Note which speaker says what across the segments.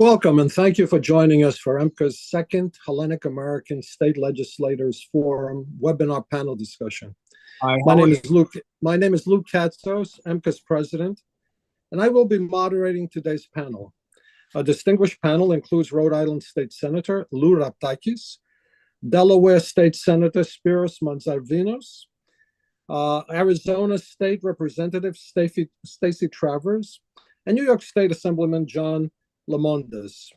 Speaker 1: Welcome, and thank you for joining us for EMCA's second Hellenic American State Legislators Forum webinar panel discussion.
Speaker 2: Hi,
Speaker 1: My name is Luke Katsos, EMCA's president, and I will be moderating today's panel. A distinguished panel includes Rhode Island State Senator Lou Raptakis, Delaware State Senator Spyros Mantzarvinos, Arizona State Representative Stacey Travers, and New York State Assemblyman John Lamondes.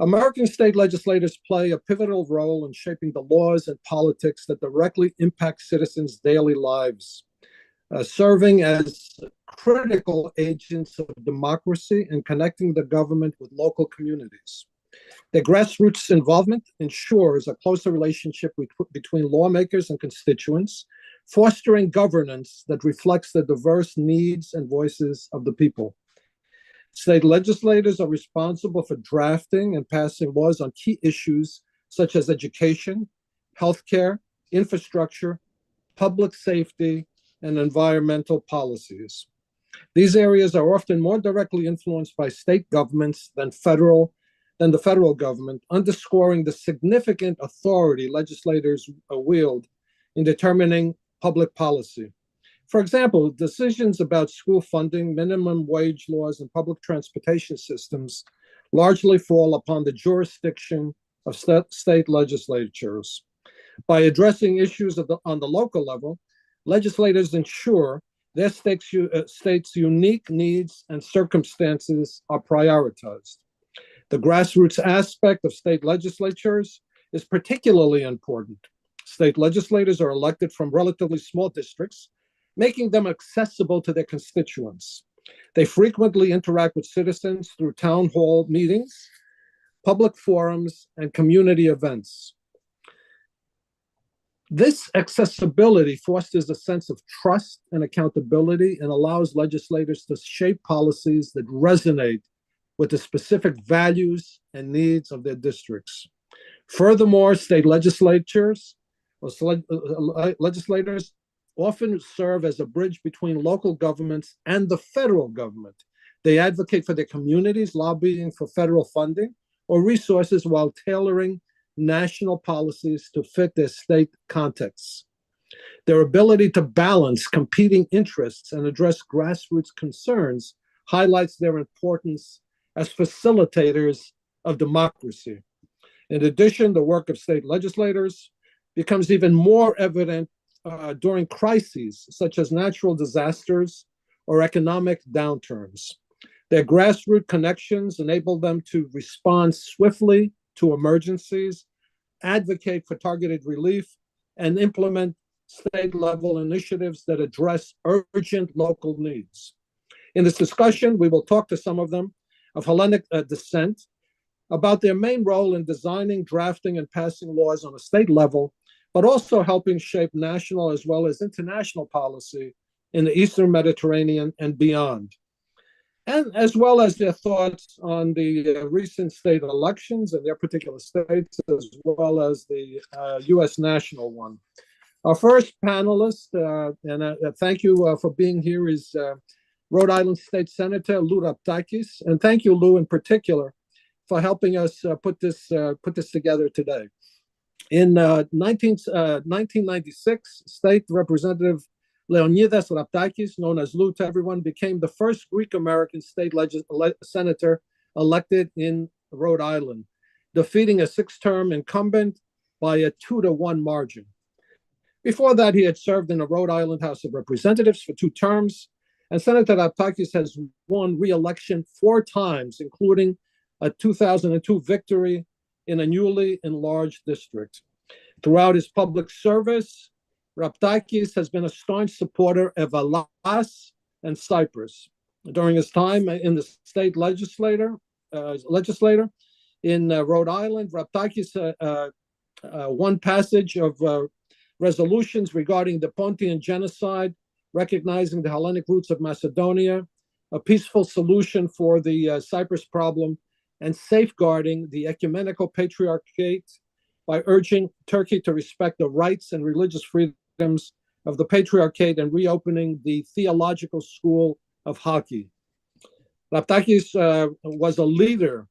Speaker 1: American state legislators play a pivotal role in shaping the laws and politics that directly impact citizens' daily lives, serving as critical agents of democracy and connecting the government with local communities. Their grassroots involvement ensures a closer relationship between lawmakers and constituents, fostering governance that reflects the diverse needs and voices of the people. State legislators are responsible for drafting and passing laws on key issues such as education, healthcare, infrastructure, public safety, and environmental policies. These areas are often more directly influenced by state governments than the federal government, underscoring the significant authority legislators wield in determining public policy. For example, decisions about school funding, minimum wage laws, and public transportation systems largely fall upon the jurisdiction of state legislatures. By addressing issues on the local level, legislators ensure their state's unique needs and circumstances are prioritized. The grassroots aspect of state legislatures is particularly important. State legislators are elected from relatively small districts, making them accessible to their constituents. They frequently interact with citizens through town hall meetings, public forums, and community events. This accessibility fosters a sense of trust and accountability and allows legislators to shape policies that resonate with the specific values and needs of their districts. Furthermore, state legislators often serve as a bridge between local governments and the federal government. They advocate for their communities, lobbying for federal funding or resources while tailoring national policies to fit their state contexts. Their ability to balance competing interests and address grassroots concerns highlights their importance as facilitators of democracy. In addition, the work of state legislators becomes even more evident during crises such as natural disasters or economic downturns. Their grassroots connections enable them to respond swiftly to emergencies, advocate for targeted relief, and implement state-level initiatives that address urgent local needs. In this discussion, we will talk to some of them of Hellenic descent about their main role in designing, drafting, and passing laws on a state level, but also helping shape national as well as international policy in the Eastern Mediterranean and beyond, and as well as their thoughts on the recent state elections in their particular states, as well as the U.S. national one. Our first panelist, and thank you for being here, is Rhode Island State Senator Lou Raptakis, and thank you, Lou, in particular, for helping us put this together today. In 1996, State Representative Leonidas Raptakis, known as Lou to everyone, became the first Greek-American state senator elected in Rhode Island, defeating a six-term incumbent by a 2-to-1 margin. Before that, he had served in the Rhode Island House of Representatives for 2 terms, and Senator Raptakis has won re-election 4 times, including a 2002 victory in a newly enlarged district. Throughout his public service, Raptakis has been a staunch supporter of Hellas and Cyprus. During his time in the state legislator in Rhode Island, Raptakis won passage of resolutions regarding the Pontian genocide, recognizing the Hellenic roots of Macedonia, a peaceful solution for the Cyprus problem, and safeguarding the ecumenical patriarchate by urging Turkey to respect the rights and religious freedoms of the patriarchate and reopening the theological school of Halki. Raptakis was a leader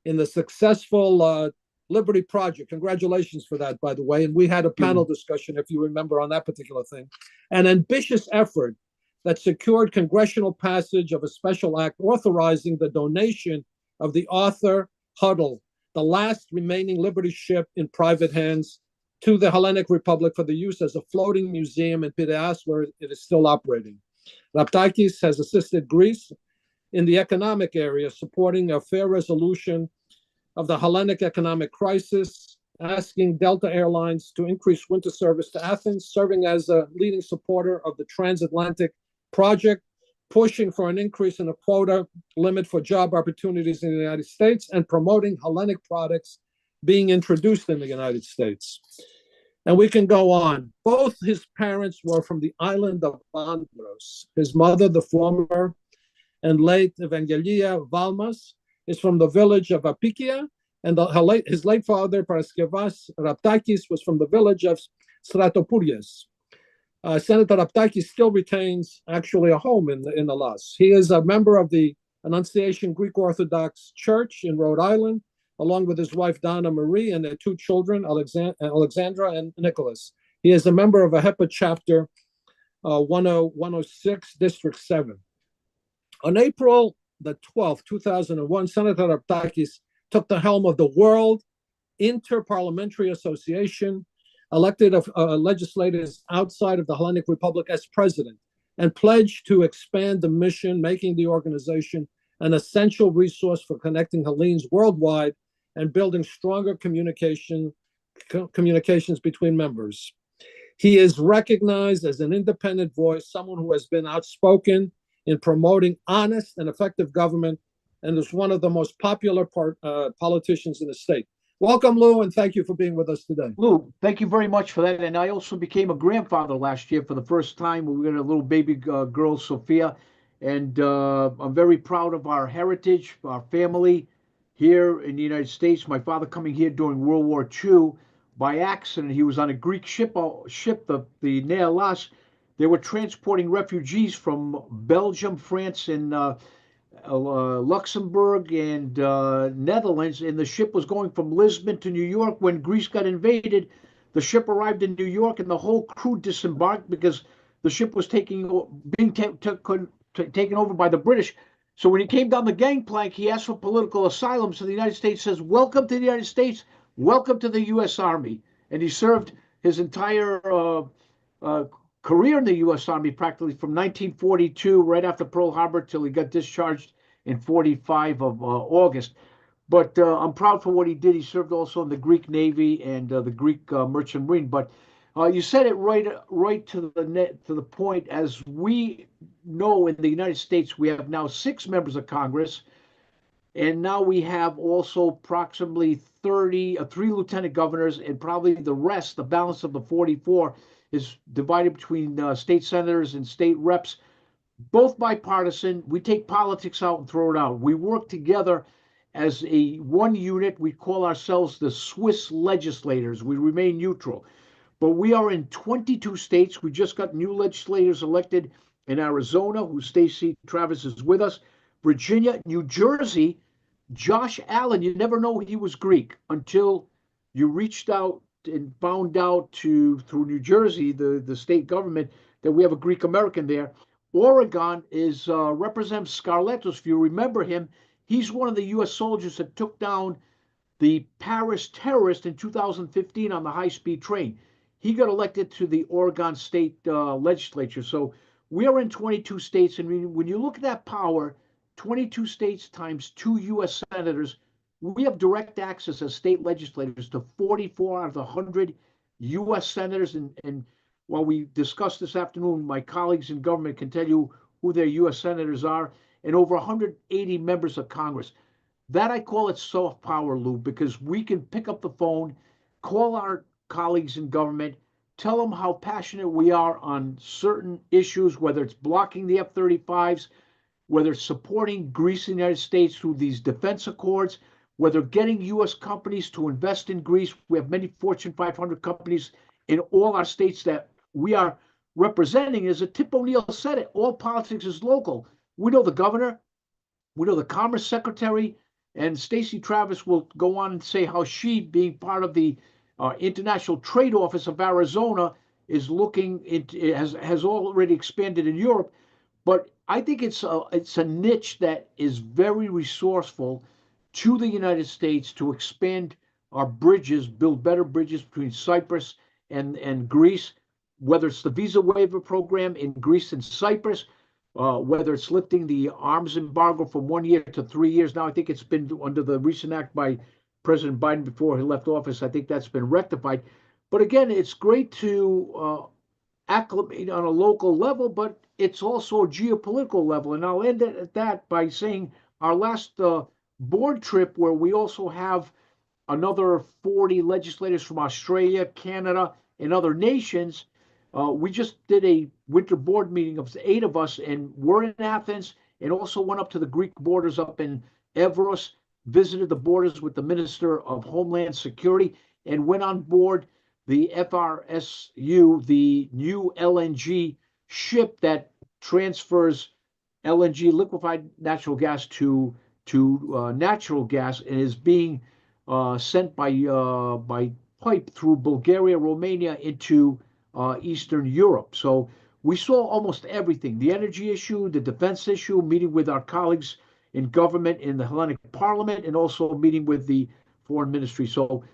Speaker 1: in the successful Liberty Project. Congratulations for that, by the way. And we had a panel discussion, if you remember, on that particular thing. An ambitious effort that secured congressional passage of a special act authorizing the donation of the Arthur Huddle, the last remaining Liberty ship in private hands, to the Hellenic Republic for the use as a floating museum in Piraeus, where it is still operating. Raptakis has assisted Greece in the economic area, supporting a fair resolution of the Hellenic economic crisis, asking Delta Airlines to increase winter service to Athens, serving as a leading supporter of the transatlantic project, pushing for an increase in a quota limit for job opportunities in the United States, and promoting Hellenic products being introduced in the United States. And we can go on. Both his parents were from the island of Andros. His mother, the former and late Evangelia Valmas, is from the village of Apikia, and his late father, Paraskevas Raptakis, was from the village of Stratopoulias. Senator Raptakis still retains actually a home in the Las. He is a member of the Annunciation Greek Orthodox Church in Rhode Island, along with his wife Donna Marie and their two children, Alexandra and Nicholas. He is a member of a HEPA chapter 106, District 7. On April the 12th, 2001, Senator Raptakis took the helm of the World Interparliamentary Association, elected legislators outside of the Hellenic Republic as president, and pledged to expand the mission, making the organization an essential resource for connecting Hellenes worldwide and building stronger communications between members. He is recognized as an independent voice, someone who has been outspoken in promoting honest and effective government, and is one of the most popular politicians in the state. Welcome, Lou, and thank you for being with us today.
Speaker 2: Lou, thank you very much for that. And I also became a grandfather last year for the first time. We got a little baby girl, Sophia, and I'm very proud of our heritage, our family here in the United States. My father coming here during World War II by accident. He was on a Greek ship, the Nealas. They were transporting refugees from Belgium, France, and Luxembourg and Netherlands, and the ship was going from Lisbon to New York. When Greece got invaded, the ship arrived in New York, and the whole crew disembarked because the ship was being taken over by the British. So when he came down the gangplank, he asked for political asylum. So the United States says, "Welcome to the United States, welcome to the U.S. Army," and he served his entire career in the U.S. Army practically from 1942, right after Pearl Harbor, till he got discharged in 45 of August. But I'm proud for what he did. He served also in the Greek Navy and the Greek Merchant Marine. But you said it right to the point. As we know, in the United States, we have now 6 members of Congress, and now we have also approximately 3 lieutenant governors, and probably the rest, the balance of the 44, is divided between state senators and state reps, both bipartisan. We take politics out and throw it out. We work together as one unit. We call ourselves the Swiss legislators. We remain neutral. But we are in 22 states. We just got new legislators elected in Arizona, who Stacey Travis is with us. Virginia, New Jersey, Josh Allen. You never know he was Greek until you reached out and found out through New Jersey, the state government, that we have a Greek American there. Oregon is Representative Scarletos. If you remember him, he's one of the U.S. soldiers that took down the Paris terrorist in 2015 on the high-speed train. He got elected to the Oregon state legislature. So we are in 22 states, and when you look at that power, 22 states times 2 U.S. senators, we have direct access as state legislators to 44 out of the 100 U.S. senators. And while we discussed this afternoon, my colleagues in government can tell you who their U.S. senators are, and over 180 members of Congress. That I call it soft power, Lou, because we can pick up the phone, call our colleagues in government, tell them how passionate we are on certain issues, whether it's blocking the F-35s, whether it's supporting Greece and the United States through these defense accords, whether getting U.S. companies to invest in Greece. We have many Fortune 500 companies in all our states that we are representing. As Tip O'Neill said it, all politics is local. We know the governor, we know the commerce secretary, And Stacey Travis will go on and say how she, being part of the International Trade Office of Arizona, is looking, it has already expanded in Europe. But I think it's a niche that is very resourceful to the United States to expand our bridges, build better bridges between Cyprus and Greece, whether it's the visa waiver program in Greece and Cyprus, whether it's lifting the arms embargo from 1 year to 3 years. Now, I think it's been under the recent act by President Biden before he left office. I think that's been rectified. But again, it's great to acclimate on a local level, but it's also a geopolitical level. And I'll end it at that by saying our last board trip, where we also have another 40 legislators from Australia, Canada, and other nations. We just did a winter board meeting of 8 of us, and we're in Athens, and also went up to the Greek borders up in Evros, visited the borders with the Minister of Homeland Security, and went on board the FRSU, the new LNG ship that transfers LNG, liquefied natural gas, to natural gas, and is being sent by pipe through Bulgaria, Romania into Eastern Europe. So we saw almost everything: the energy issue, the defense issue, meeting with our colleagues in government in the Hellenic Parliament, and also meeting with the foreign ministry. So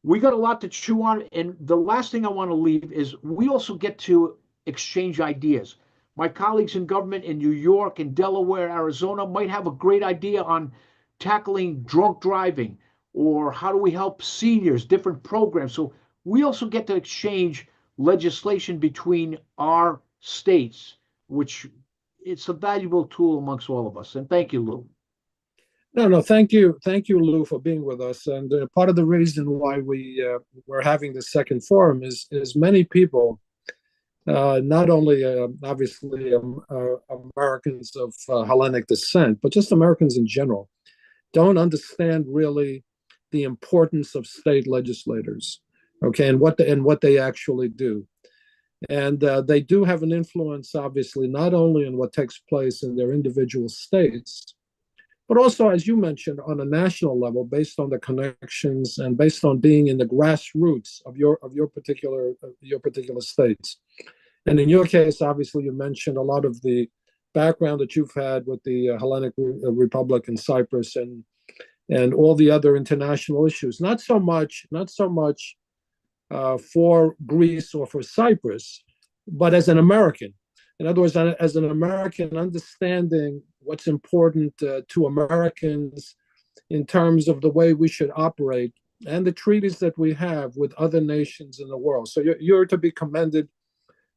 Speaker 2: we got a lot to chew on. And the last thing I want to leave is we also get to exchange ideas. My colleagues in government in New York and Delaware, Arizona might have a great idea on tackling drunk driving, or how do we help seniors, different programs. So we also get to exchange legislation between our states, which it's a valuable tool amongst all of us. And thank you, Lou.
Speaker 1: No, thank you, Lou, for being with us. And part of the reason why we're having this second forum is many people, not only obviously Americans of Hellenic descent, but just Americans in general, don't understand really the importance of state legislators, okay, and what they actually do. And they do have an influence, obviously, not only in what takes place in their individual states, but also, as you mentioned, on a national level, based on the connections and based on being in the grassroots of your particular states. And in your case, obviously, you mentioned a lot of the background that you've had with the Hellenic Republic and Cyprus and all the other international issues. Not so much for Greece or for Cyprus, but as an American. In other words, as an American, understanding what's important to Americans in terms of the way we should operate and the treaties that we have with other nations in the world. So you're to be commended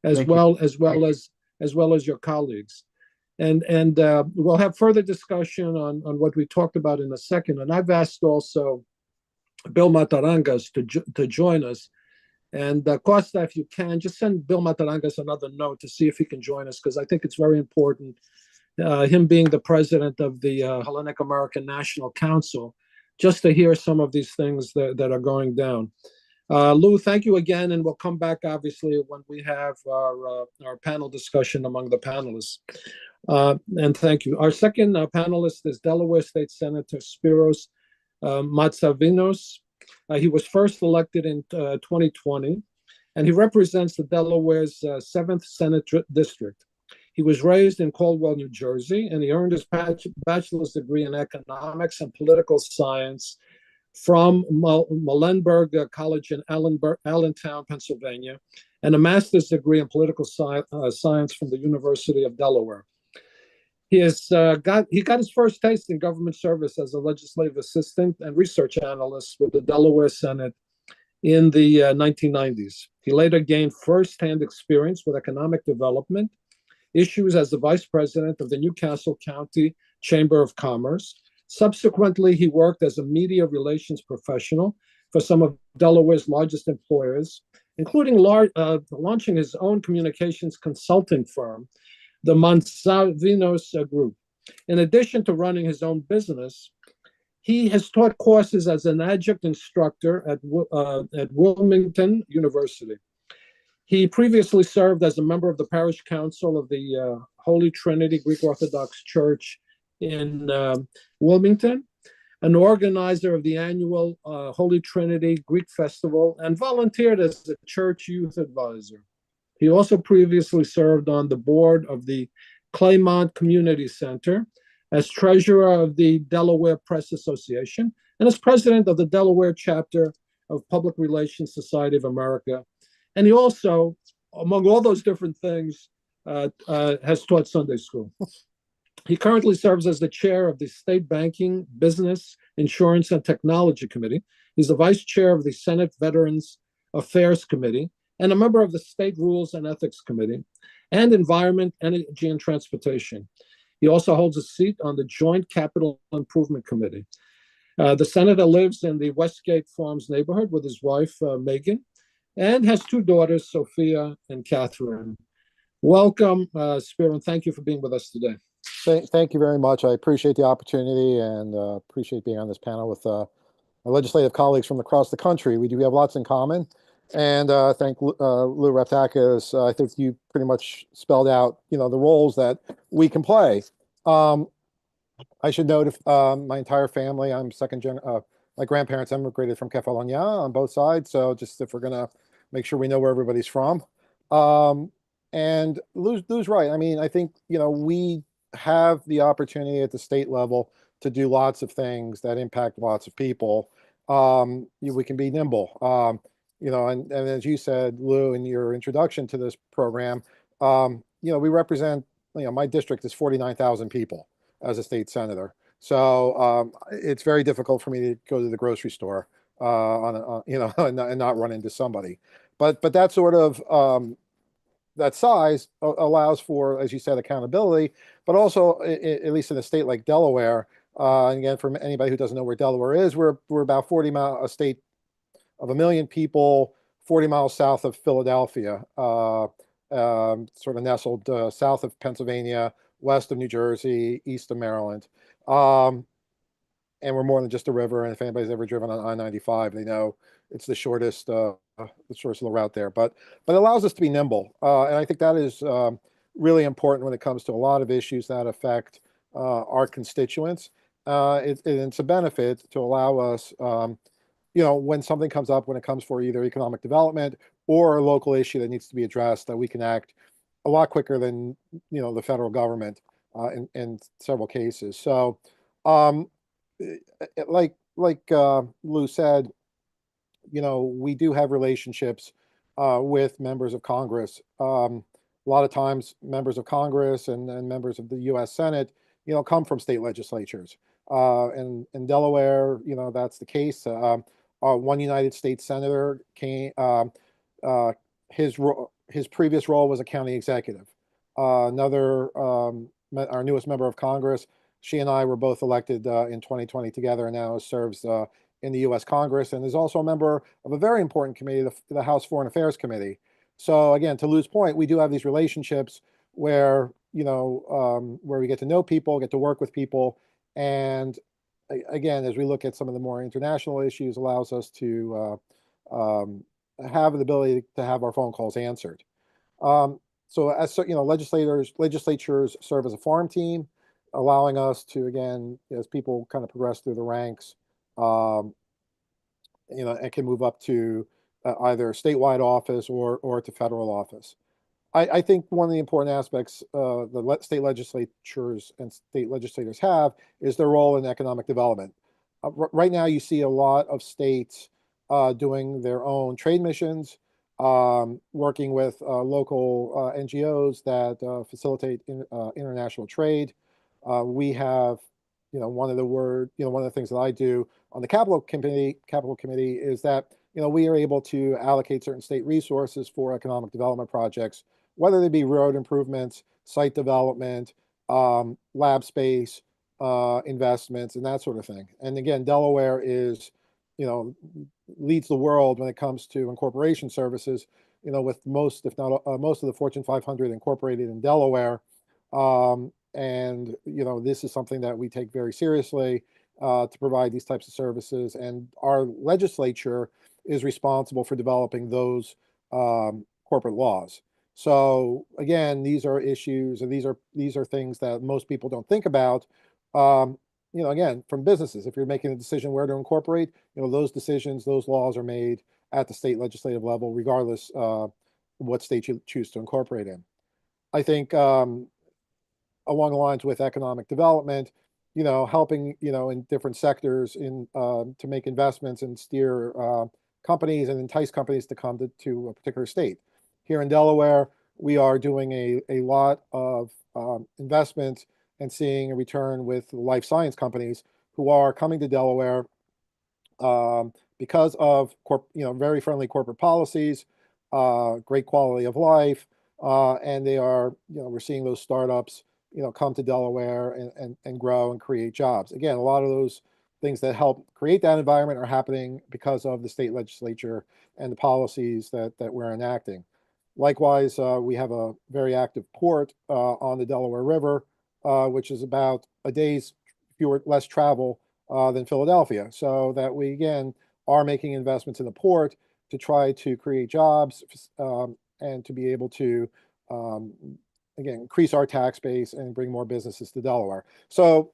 Speaker 1: as well as your colleagues. And we'll have further discussion on what we talked about in a second. And I've asked also Bill Matarangas to join us. And Costa, if you can, just send Bill Matarangas another note to see if he can join us, because I think it's very important, him being the president of the Hellenic American National Council, just to hear some of these things that are going down. Lou, thank you again, and we'll come back, obviously, when we have our panel discussion among the panelists. And thank you. Our second panelist is Delaware State Senator Spyros Matsavinos. He was first elected in 2020, and he represents the Delaware's 7th Senate District. He was raised in Caldwell, New Jersey, and he earned his bachelor's degree in economics and political science from Muhlenberg College in Allentown, Pennsylvania, and a master's degree in political science from the University of Delaware. He got his first taste in government service as a legislative assistant and research analyst with the Delaware Senate in the 1990s. He later gained firsthand experience with economic development issues as the vice president of the Newcastle County Chamber of Commerce. Subsequently, he worked as a media relations professional for some of Delaware's largest employers, including launching his own communications consulting firm, the Matsavinos Group. In addition to running his own business, he has taught courses as an adjunct instructor at Wilmington University. He previously served as a member of the parish council of the Holy Trinity Greek Orthodox Church in Wilmington. an organizer of the annual Holy Trinity Greek Festival, and volunteered as a church youth advisor. He also previously served on the board of the Claymont Community Center, as treasurer of the Delaware Press Association, and as president of the Delaware chapter of Public Relations Society of America. And he also, among all those different things, has taught Sunday school. He currently serves as the chair of the State Banking, Business, Insurance, and Technology Committee. He's the vice chair of the Senate Veterans Affairs Committee and a member of the State Rules and Ethics Committee and Environment, Energy, and Transportation. He also holds a seat on the Joint Capital Improvement Committee. The senator lives in the Westgate Farms neighborhood with his wife, Megan, and has two daughters, Sophia and Catherine. Welcome, Spiro, and thank you for being with us today.
Speaker 3: Thank you very much. I appreciate the opportunity and appreciate being on this panel with my legislative colleagues from across the country. We have lots in common. And thank Lou Raptakis. I think you pretty much spelled out, the roles that we can play. I should note, if my entire family, I'm second gen. My grandparents immigrated from Catalonia on both sides. So just if we're gonna make sure we know where everybody's from. And Lou's right. I mean, I think we have the opportunity at the state level to do lots of things that impact lots of people. We can be nimble. And as you said, Lou, in your introduction to this program, we represent, my district is 49,000 people as a state senator. So it's very difficult for me to go to the grocery store, and not run into somebody. But that sort of, that size allows for, as you said, accountability, but also, at least in a state like Delaware, and again, for anybody who doesn't know where Delaware is, we're about 40 miles, a state of 1 million people, 40 miles south of Philadelphia, sort of nestled south of Pennsylvania, west of New Jersey, east of Maryland. And we're more than just a river. And if anybody's ever driven on I-95, they know it's the shortest little route there. But it allows us to be nimble. And I think that is really important when it comes to a lot of issues that affect our constituents. It's a benefit to allow us, when something comes up, when it comes for either economic development or a local issue that needs to be addressed, that we can act a lot quicker than, the federal government in several cases. So, like Lou said, we do have relationships with members of Congress. A lot of times members of Congress and members of the U.S. Senate, come from state legislatures. And in Delaware, that's the case. One United States senator came, his previous role was a county executive. Another, our newest member of Congress, she and I were both elected in 2020 together, and now serves in the U.S. Congress, and is also a member of a very important committee, the House Foreign Affairs Committee. So again, to Lou's point, we do have these relationships where, where we get to know people, get to work with people, and again, as we look at some of the more international issues, allows us to have the ability to have our phone calls answered. So as legislatures serve as a farm team, allowing us to, again, as people kind of progress through the ranks, and can move up to either statewide office or to federal office. I think one of the important aspects the state legislatures and state legislators have is their role in economic development. Right now, you see a lot of states doing their own trade missions, working with local NGOs that facilitate international trade. We have, one of the things that I do on the capital committee is that, we are able to allocate certain state resources for economic development projects, whether they be road improvements, site development, lab space, investments, and that sort of thing. And again, Delaware is, leads the world when it comes to incorporation services, with most, if not most of the Fortune 500 incorporated in Delaware. And, this is something that we take very seriously to provide these types of services. And our legislature is responsible for developing those corporate laws. So again, these are issues, and these are things that most people don't think about. again, from businesses, if you're making a decision where to incorporate, those decisions, those laws are made at the state legislative level, regardless what state you choose to incorporate in. I think along the lines with economic development, helping, in different sectors to make investments and steer companies and entice companies to come to a particular state. Here in Delaware, we are doing a lot of investment and seeing a return with life science companies who are coming to Delaware because of very friendly corporate policies, great quality of life, and they are, we're seeing those startups, come to Delaware and grow and create jobs. Again, a lot of those things that help create that environment are happening because of the state legislature and the policies that we're enacting. Likewise, we have a very active port on the Delaware River, which is about a day's less travel than Philadelphia. So that we, again, are making investments in the port to try to create jobs and to be able to, again, increase our tax base and bring more businesses to Delaware. So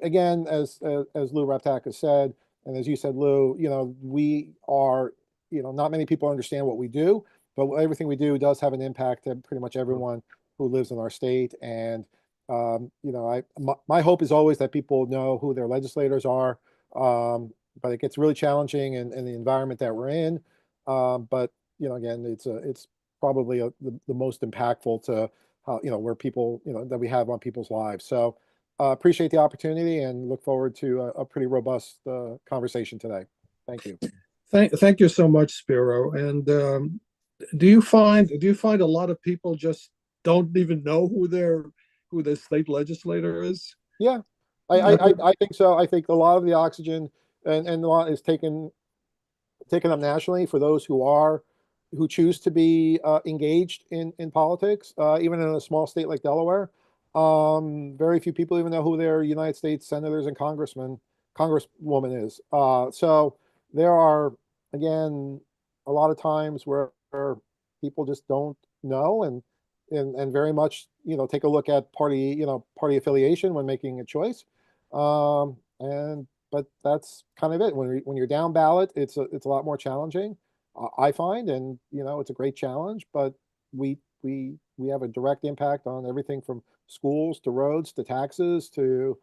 Speaker 3: again, as Lou Reptak has said, and as you said, Lou, we are, not many people understand what we do, but everything we do does have an impact to pretty much everyone who lives in our state. And my hope is always that people know who their legislators are, but it gets really challenging in the environment that we're in. But again, it's probably the most impactful to how, where people, that we have on people's lives. So appreciate the opportunity and look forward to a pretty robust conversation today. Thank you.
Speaker 1: Thank you so much, Spiro. And do you find a lot of people just don't even know who their state legislator is?
Speaker 3: Yeah, I think so. I think a lot of the oxygen and a lot is taken up nationally for those who choose to be engaged in politics, even in a small state like Delaware. Very few people even know who their United States senators and congresswoman is. So there are, again, a lot of times where people just don't know and very much, take a look at party affiliation when making a choice. But that's kind of it. When you're down ballot, it's a lot more challenging, I find, and it's a great challenge. But we have a direct impact on everything from schools to roads to taxes to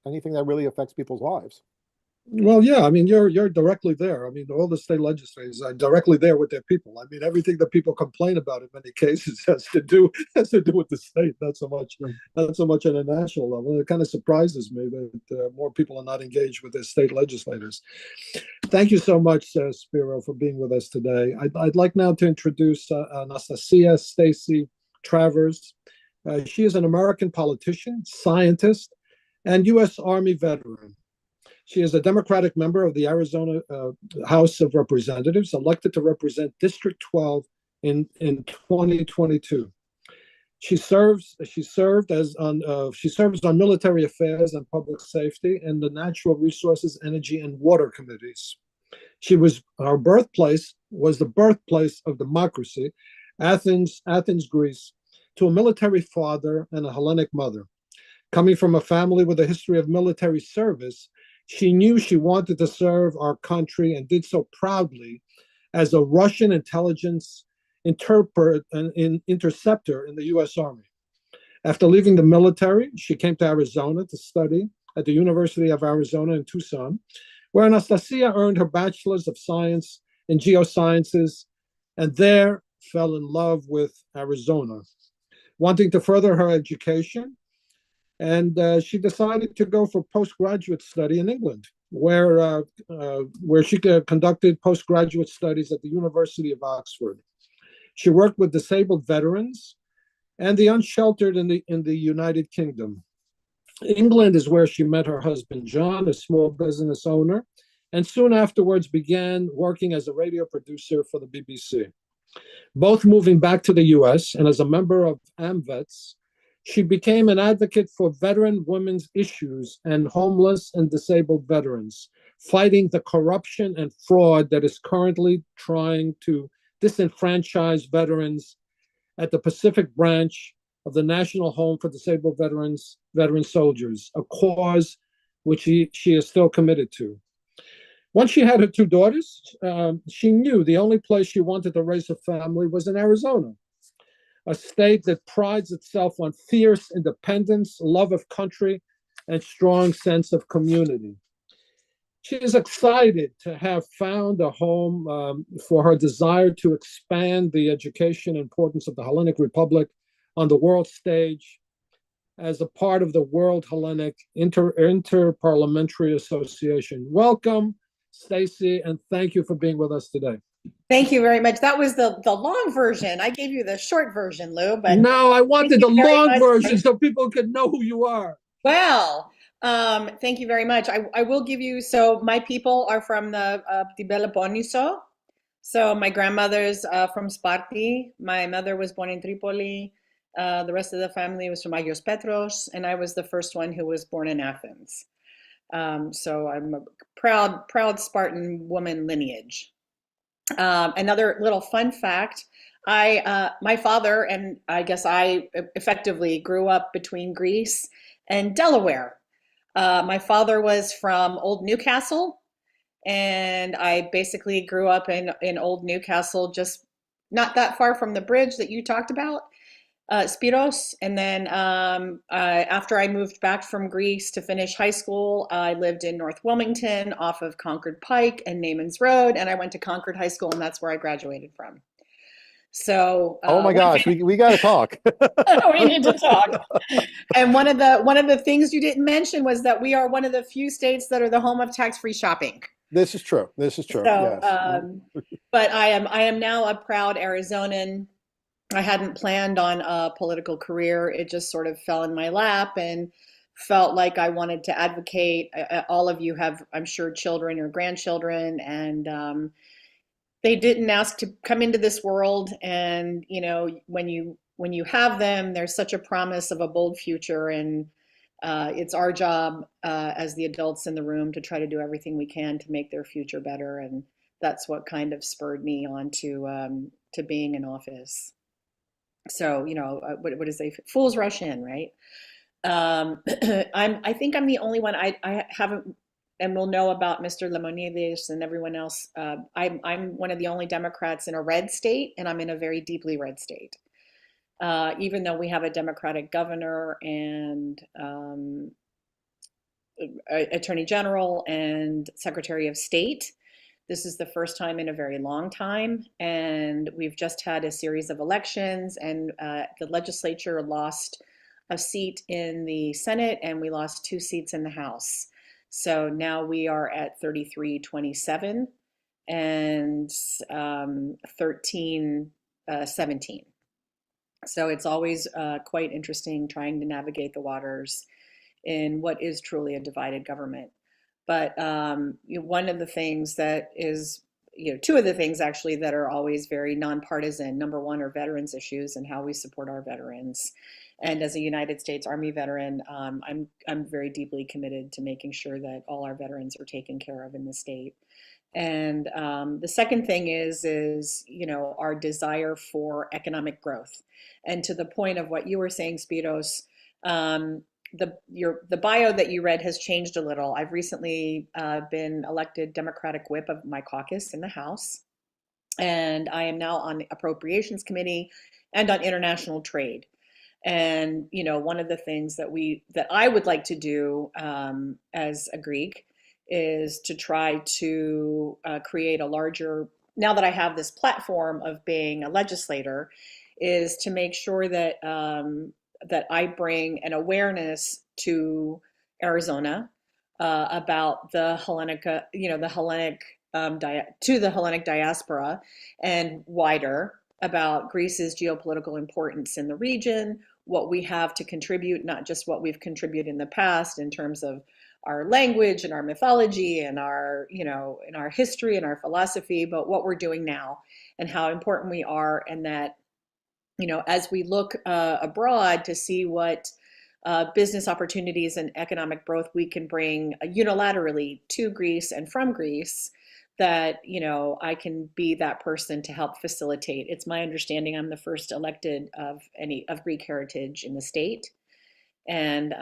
Speaker 3: anything that really affects people's lives.
Speaker 1: Well, yeah, I mean, you're directly there. I mean, all the state legislators are directly there with their people. I mean, everything that people complain about in many cases has to do with the state, not so much on a national level. It kind of surprises me that more people are not engaged with their state legislators. Thank you so much, Spiro, for being with us today. I'd like now to introduce Anastasia Stacey Travers. She is an American politician, scientist, and U.S. Army veteran. She is a Democratic member of the Arizona House of Representatives, elected to represent District 12 in 2022. She serves on military affairs and public safety and the Natural Resources, Energy, and Water committees. Her birthplace was the birthplace of democracy, Athens, Greece, to a military father and a Hellenic mother. Coming from a family with a history of military service, she knew she wanted to serve our country and did so proudly as a Russian intelligence interceptor in the U.S. Army. After leaving the military, she came to Arizona to study at the University of Arizona in Tucson, where Anastasia earned her Bachelor's of Science in Geosciences and there fell in love with Arizona. Wanting to further her education, and she decided to go for postgraduate study in England, where she conducted postgraduate studies at the University of Oxford. She worked with disabled veterans and the unsheltered in the United Kingdom. England is where she met her husband, John, a small business owner, and soon afterwards began working as a radio producer for the BBC. Both moving back to the US, and as a member of AMVETS, she became an advocate for veteran women's issues and homeless and disabled veterans, fighting the corruption and fraud that is currently trying to disenfranchise veterans at the Pacific Branch of the National Home for Disabled Veteran Soldiers, a cause which she is still committed to. Once she had her two daughters, she knew the only place she wanted to raise a family was in Arizona, a state that prides itself on fierce independence, love of country, and strong sense of community. She is excited to have found a home for her desire to expand the education importance of the Hellenic Republic on the world stage as a part of the World Hellenic Interparliamentary Association. Welcome, Stacy, and thank you for being with us today.
Speaker 4: Thank you very much. That was the long version. I gave you the short version, Lou, but
Speaker 1: no, I wanted the long version
Speaker 4: much.
Speaker 1: So people could know who you are.
Speaker 4: Well, thank you very much. I will give you, so my people are from the Peloponnneso. So my grandmother's from Sparti. My mother was born in Tripoli. The rest of the family was from Agios Petros, and I was the first one who was born in Athens. So I'm a proud Spartan woman lineage. Another little fun fact, my father, and I guess I effectively grew up between Greece and Delaware. My father was from Old Newcastle, and I basically grew up in Old Newcastle, just not that far from the bridge that you talked about, Spiros. And then after I moved back from Greece to finish high school, I lived in North Wilmington off of Concord Pike and Naaman's Road, and I went to Concord High School, and that's where I graduated from. So
Speaker 3: oh my gosh, we got to talk.
Speaker 4: We need to talk. And one of the things you didn't mention was that we are one of the few states that are the home of tax-free shopping.
Speaker 3: This is true. This is true.
Speaker 4: So,
Speaker 3: yes.
Speaker 4: But I am now a proud Arizonan. I hadn't planned on a political career. It just sort of fell in my lap and felt like I wanted to advocate. All of you have, I'm sure, children or grandchildren, and they didn't ask to come into this world. And you know, when you have them, there's such a promise of a bold future, and it's our job as the adults in the room to try to do everything we can to make their future better. And that's what kind of spurred me on to being in office. So, you know, what is they fools rush in, right? I think I'm the only one. I haven't, and we'll know about Mr. Lemonides and everyone else. I'm one of the only Democrats in a red state, and I'm in a very deeply red state. Even though we have a Democratic governor and Attorney General and Secretary of State. This is the first time in a very long time, and we've just had a series of elections, and the legislature lost a seat in the Senate, and we lost 2 seats in the House. So now we are at 33-27 and 13-17. So it's always quite interesting trying to navigate the waters in what is truly a divided government. But one of the things that is, two of the things actually that are always very nonpartisan. Number one are veterans issues and how we support our veterans. And as a United States Army veteran, I'm very deeply committed to making sure that all our veterans are taken care of in the state. And the second thing is our desire for economic growth. And to the point of what you were saying, Spiros, the bio that you read has changed a little. I've recently been elected Democratic whip of my caucus in the House, and I am now on the Appropriations Committee and on international trade. And one of the things that I would like to do as a Greek is to try to create a larger, now that I have this platform of being a legislator, is to make sure that that I bring an awareness to Arizona about the Hellenic, to the Hellenic diaspora and wider about Greece's geopolitical importance in the region, what we have to contribute, not just what we've contributed in the past in terms of our language and our mythology and our, in our history and our philosophy, but what we're doing now and how important we are, and that as we look abroad to see what business opportunities and economic growth we can bring unilaterally to Greece and from Greece, that, you know, I can be that person to help facilitate. It's my understanding I'm the first elected of Greek heritage in the state. And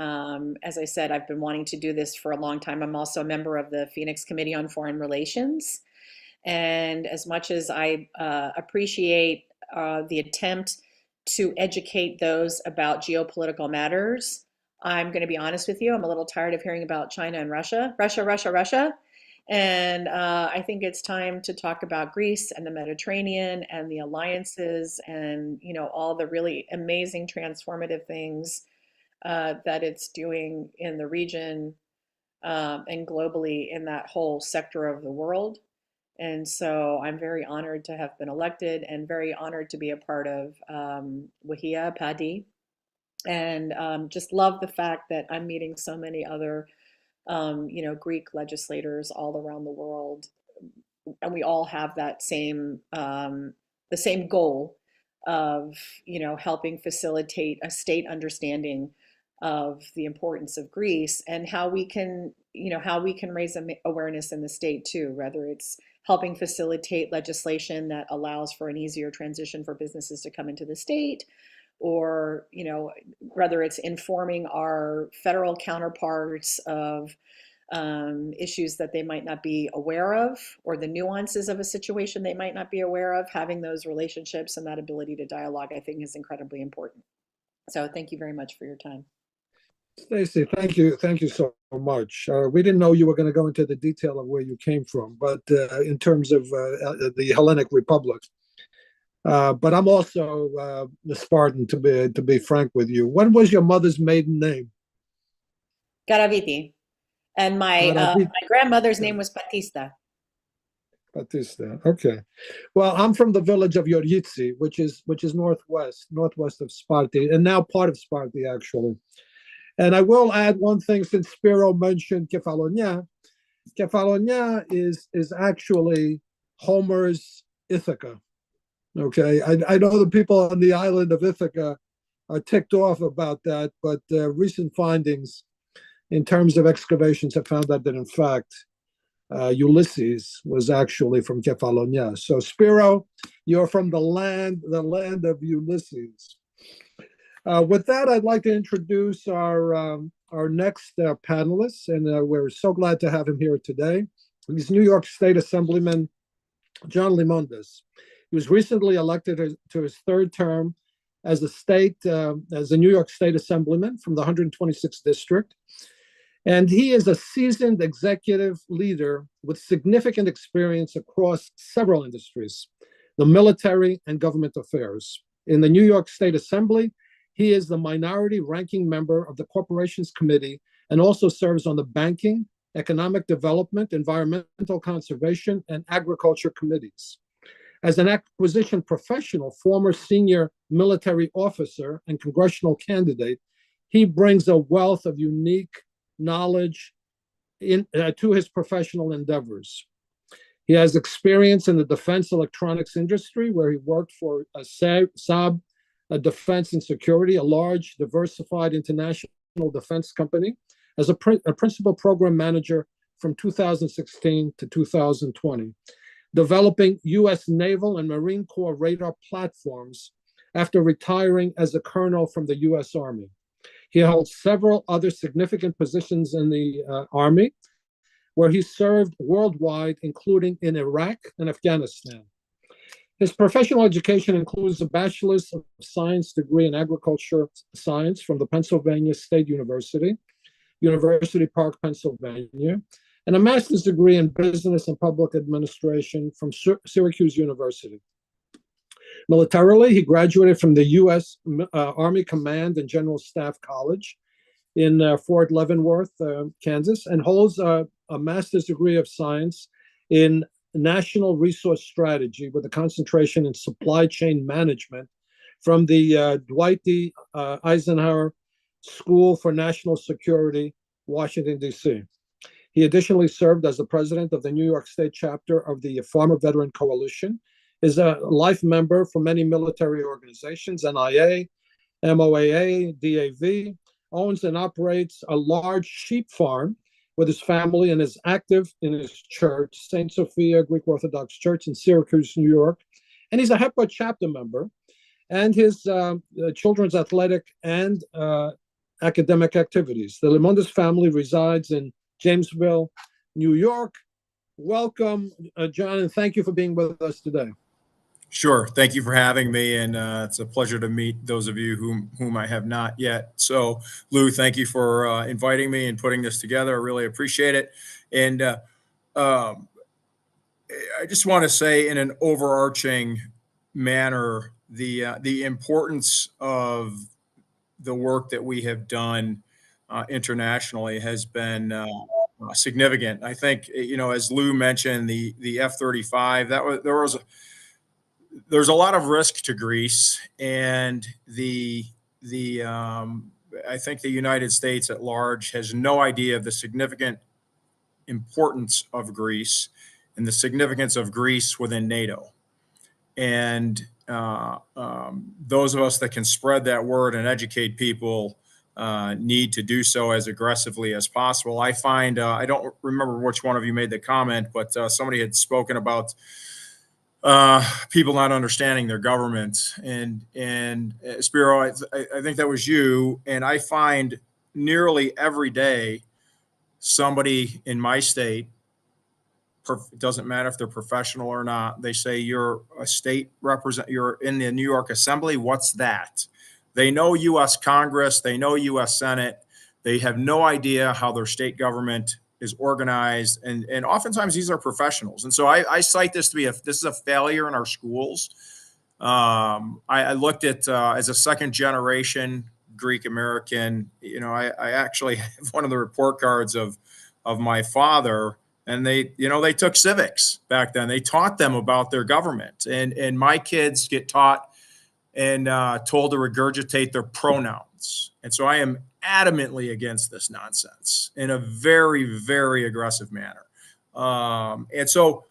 Speaker 4: as I said, I've been wanting to do this for a long time. I'm also a member of the Phoenix Committee on Foreign Relations. And as much as I appreciate the attempt to educate those about geopolitical matters, I'm going to be honest with you. I'm a little tired of hearing about China and Russia, Russia, Russia, Russia. And I think it's time to talk about Greece and the Mediterranean and the alliances and, you know, all the really amazing transformative things that it's doing in the region and globally in that whole sector of the world. And so I'm very honored to have been elected and very honored to be a part of WAHIA PADI, and just love the fact that I'm meeting so many other you know, Greek legislators all around the world, and we all have that same the same goal of, you know, helping facilitate a state understanding of the importance of Greece and how we can, you know, how we can raise awareness in the state too, whether it's helping facilitate legislation that allows for an easier transition for businesses to come into the state, or, you know, whether it's informing our federal counterparts of issues that they might not be aware of, or the nuances of a situation they might not be aware of. Having those relationships and that ability to dialogue, I think, is incredibly important. So thank you very much for your time.
Speaker 1: Stacy, thank you so much. We didn't know you were going to go into the detail of where you came from, but in terms of the Hellenic Republic. But I'm also a Spartan, to be frank with you. What was your mother's maiden name?
Speaker 4: Garaviti. And my grandmother's name was Batista.
Speaker 1: Batista. Okay. Well, I'm from the village of Yorgitsi, which is northwest of Sparti, and now part of Sparti, actually. And I will add one thing, since Spiro mentioned Kefalonia. Kefalonia is actually Homer's Ithaca. Okay, I know the people on the island of Ithaca are ticked off about that, but recent findings in terms of excavations have found that in fact Ulysses was actually from Kefalonia. So Spiro, you're from the land of Ulysses. With that, I'd like to introduce our next panelist, and we're so glad to have him here today. He's New York State Assemblyman John Limondes. He was recently elected to his third term as a New York State Assemblyman from the 126th District. And he is a seasoned executive leader with significant experience across several industries, the military and government affairs. In the New York State Assembly, he is the minority ranking member of the Corporations Committee and also serves on the Banking, Economic Development, Environmental Conservation, and Agriculture committees. As an acquisition professional, former senior military officer, and congressional candidate, he brings a wealth of unique knowledge to his professional endeavors. He has experience in the defense electronics industry, where he worked for Saab Defense and Security, a large, diversified international defense company, as a principal program manager from 2016 to 2020. Developing U.S. Naval and Marine Corps radar platforms after retiring as a colonel from the U.S. Army. He held several other significant positions in the Army, where he served worldwide, including in Iraq and Afghanistan. His professional education includes a Bachelor's of Science degree in Agriculture Science from the Pennsylvania State University, University Park, Pennsylvania, and a master's degree in Business and Public Administration from Syracuse University. Militarily, he graduated from the U.S. Army Command and General Staff College in Fort Leavenworth, Kansas, and holds a master's degree of science in National Resource Strategy with a concentration in supply chain management from the Dwight D. Eisenhower School for National Security, Washington, D.C. He additionally served as the president of the New York State chapter of the Farmer Veteran Coalition, is a life member for many military organizations, NIA, MOAA, DAV, owns and operates a large sheep farm with his family and is active in his church, St. Sophia Greek Orthodox Church in Syracuse, New York. And he's a HEPA chapter member. And his children's athletic and academic activities. The Limondis family resides in Jamesville, New York. Welcome, John, and thank you for being with us today.
Speaker 5: Sure. Thank you for having me, and it's a pleasure to meet those of you whom I have not yet. So, Lou, thank you for inviting me and putting this together. I really appreciate it. And I just want to say, in an overarching manner, the importance of the work that we have done internationally has been significant. I think, as Lou mentioned, the F-35, there's a lot of risk to Greece, and I think the United States at large has no idea of the significant importance of Greece and the significance of Greece within NATO. And those of us that can spread that word and educate people need to do so as aggressively as possible. I find, I don't remember which one of you made the comment, but somebody had spoken about people not understanding their government. And Spiro, I think that was you. And I find nearly every day somebody in my state, it doesn't matter if they're professional or not, they say, you're a state you're in the New York Assembly. What's that? They know U.S. Congress, they know U.S. Senate. They have no idea how their state government is organized. And oftentimes these are professionals. And so I cite this to be this is a failure in our schools. I looked at, as a second generation Greek American, I actually have one of the report cards of my father. And they took civics back then. They taught them about their government. And my kids get taught and told to regurgitate their pronouns. And so I am adamantly against this nonsense in a very, very aggressive manner. And so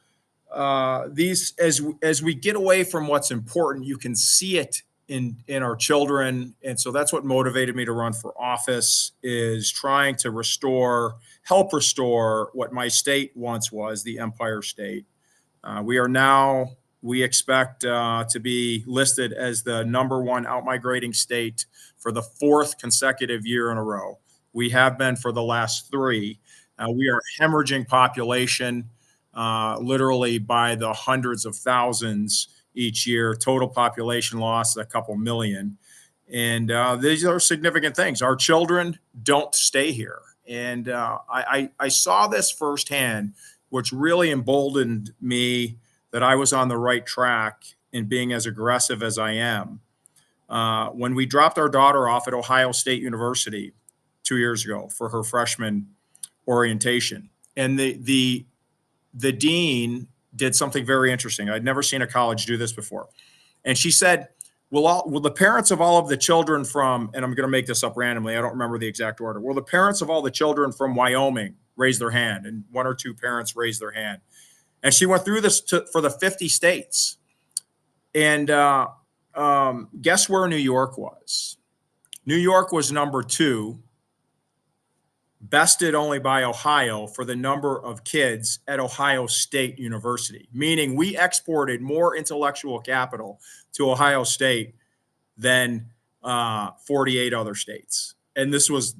Speaker 5: as we get away from what's important, you can see it in our children. And so that's what motivated me to run for office, is trying to help restore what my state once was, the Empire State. We expect to be listed as the #1 outmigrating state for the 4th consecutive year in a row. We have been for the last 3. We are hemorrhaging population, literally by the hundreds of thousands each year. Total population loss, a couple million. And these are significant things. Our children don't stay here. And I saw this firsthand, which really emboldened me that I was on the right track in being as aggressive as I am. When we dropped our daughter off at Ohio State University 2 years ago for her freshman orientation, and the dean did something very interesting. I'd never seen a college do this before. And she said, will the parents of all of the children from, and I'm going to make this up randomly, I don't remember the exact order, will the parents of all the children from Wyoming raise their hand? And 1 or 2 parents raised their hand. And she went through this for the 50 states. And guess where New York was? New York was #2, bested only by Ohio for the number of kids at Ohio State University, meaning we exported more intellectual capital to Ohio State than 48 other states. And this was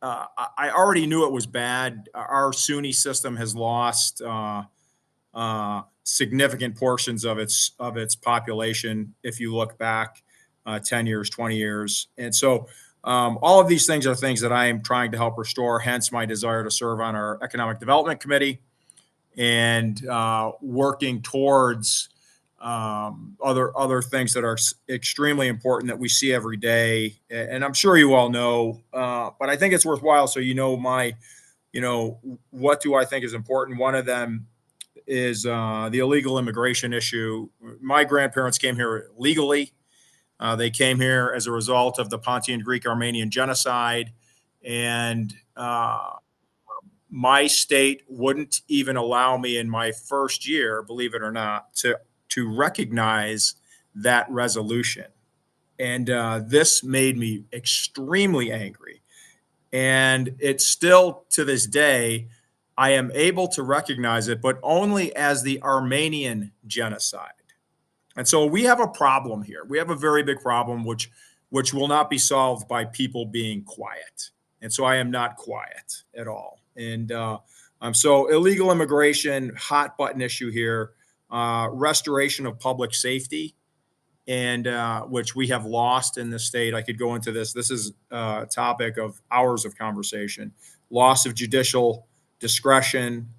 Speaker 5: I already knew it was bad. Our SUNY system has lost significant portions of its population if you look back 10 years, 20 years. And so all of these things are things that I am trying to help restore, hence my desire to serve on our Economic Development Committee and working towards other things that are extremely important that we see every day. And I'm sure you all know, but I think it's worthwhile so what do I think is important? One of them is the illegal immigration issue. My grandparents came here legally. They came here as a result of the Pontian Greek-Armenian genocide. And my state wouldn't even allow me in my first year, believe it or not, to recognize that resolution. And this made me extremely angry. And it's still to this day, I am able to recognize it, but only as the Armenian genocide. And so we have a problem here. We have a very big problem, which will not be solved by people being quiet. And so I am not quiet at all. And so illegal immigration, hot button issue here, restoration of public safety, and which we have lost in the state. I could go into this. This is a topic of hours of conversation. Loss of judicial discretion,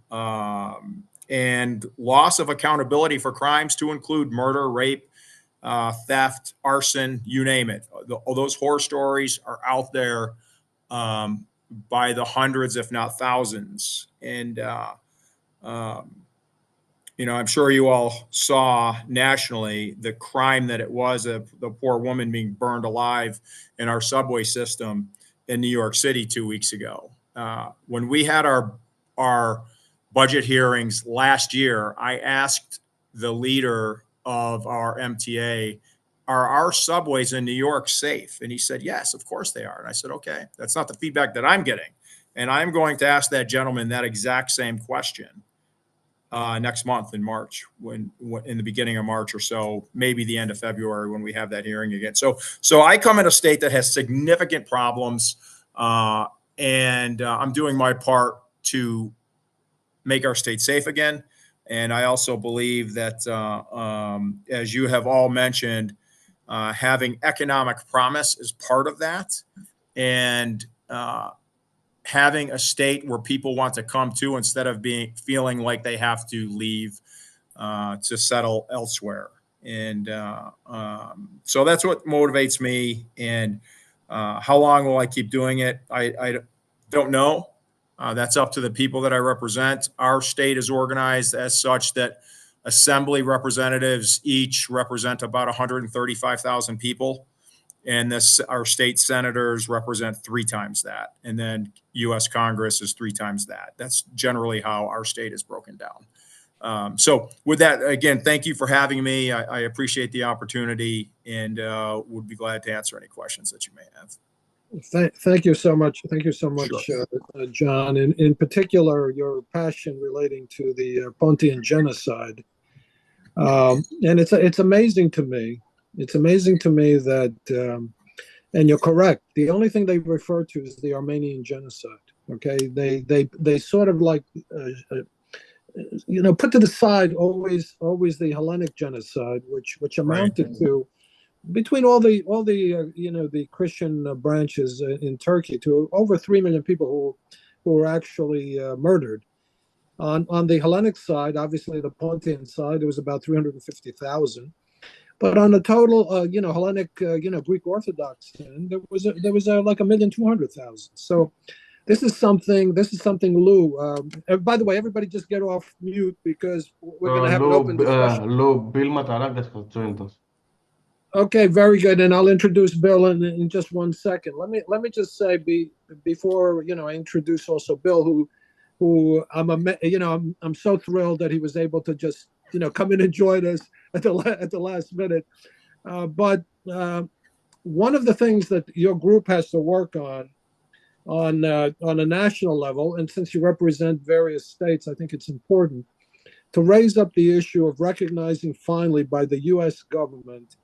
Speaker 5: and loss of accountability for crimes to include murder, rape, theft, arson, you name it. Those horror stories are out there by the hundreds, if not thousands. And, I'm sure you all saw nationally the crime that it was of the poor woman being burned alive in our subway system in New York City 2 weeks ago. When we had our budget hearings last year, I asked the leader of our MTA, are our subways in New York safe? And he said, yes, of course they are. And I said, okay, that's not the feedback that I'm getting. And I'm going to ask that gentleman that exact same question next month in March, when in the beginning of March or so, maybe the end of February when we have that hearing again. So I come in a state that has significant problems, and I'm doing my part to make our state safe again. And I also believe that, as you have all mentioned, having economic promise is part of that. And having a state where people want to come to instead of feeling like they have to leave to settle elsewhere. And so that's what motivates me. And how long will I keep doing it? I don't know. That's up to the people that I represent. Our state is organized as such that assembly representatives each represent about 135,000 people. And our state senators represent 3 times that. And then U.S. Congress is 3 times that. That's generally how our state is broken down. So with that, again, thank you for having me. I appreciate the opportunity, and would be glad to answer any questions that you may have.
Speaker 1: Thank you so much. Thank you so much,
Speaker 5: Sure.
Speaker 1: John. In particular, your passion relating to the Pontian genocide. And it's amazing to me. It's amazing to me that, and you're correct, the only thing they refer to is the Armenian genocide. Okay, they sort of like, put to the side always the Hellenic genocide, which amounted to, between all the the Christian branches in Turkey, to over 3 million people who were actually murdered. On the Hellenic side, obviously the Pontian side, it was about 350,000. But on the total, Hellenic, Greek Orthodox, there was like 1,200,000. So this is something, Lou. By the way, everybody just get off mute because we're going to have an open discussion.
Speaker 6: Lou, Bill Matarangas has joined us.
Speaker 1: Okay, very good. And I'll introduce Bill in just 1 second. Let me just say before I introduce also Bill, who I'm so thrilled that he was able to just come in and join us at the last minute. But one of the things that your group has to work on a national level, and since you represent various states, I think it's important to raise up the issue of recognizing finally by the U.S. government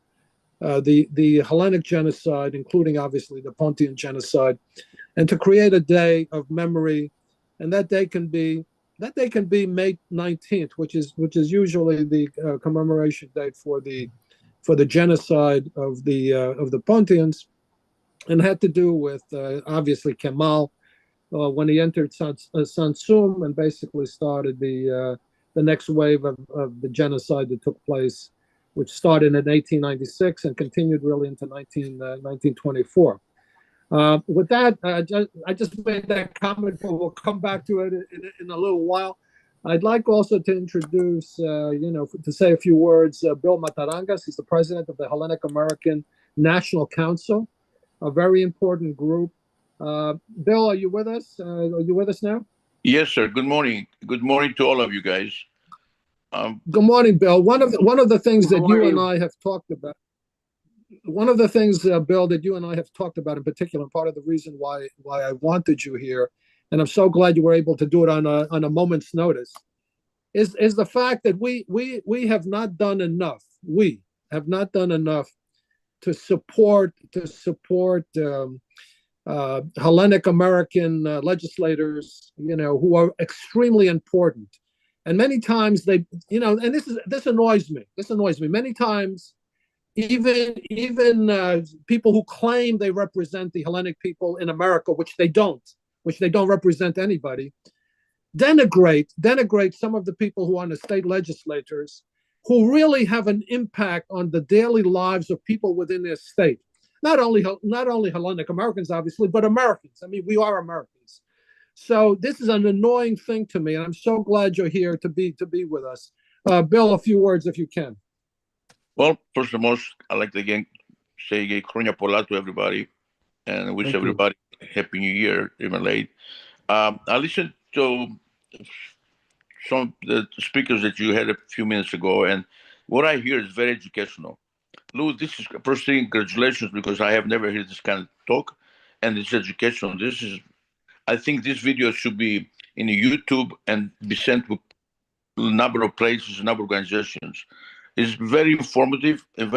Speaker 1: the Hellenic genocide, including obviously the Pontian genocide, and to create a day of memory. And that day can be May 19th, which is usually the commemoration date for the genocide of the Pontians, and had to do with obviously Kemal when he entered Samsun and basically started the next wave of the genocide that took place, which started in 1896 and continued really into 1924. With that, I just made that comment, but we'll come back to it in a little while. I'd like also to introduce, to say a few words, Bill Matarangas. He's the president of the Hellenic American National Council, a very important group. Bill, are you with us? Are you with us now?
Speaker 7: Yes, sir. Good morning. Good morning to all of you guys.
Speaker 1: Good morning, Bill. One of the things that you and I have talked about. one of the things, Bill, that you and I have talked about in particular, and part of the reason why I wanted you here, and I'm so glad you were able to do it on a moment's notice, is the fact that we have not done enough. We have not done enough to support Hellenic American legislators, who are extremely important. And many times they, and this annoys me. This annoys me. Many times, even people who claim they represent the Hellenic people in America, which they don't represent anybody, denigrate some of the people who are on the state legislatures, who really have an impact on the daily lives of people within their state. Not only Hellenic Americans, obviously, but Americans. I mean, we are Americans. So this is an annoying thing to me, and I'm so glad you're here to be with us. Bill, a few words if you can.
Speaker 7: Well, first and most, I'd like to again say Kronia Pola to everybody, and wish everybody Happy New Year, even late. I listened to some of the speakers that you had a few minutes ago, and what I hear is very educational. Lou, this is first thing, congratulations, because I have never heard this kind of talk, and it's educational. I think this video should be in YouTube and be sent to a number of places, a number of organizations. It's very informative and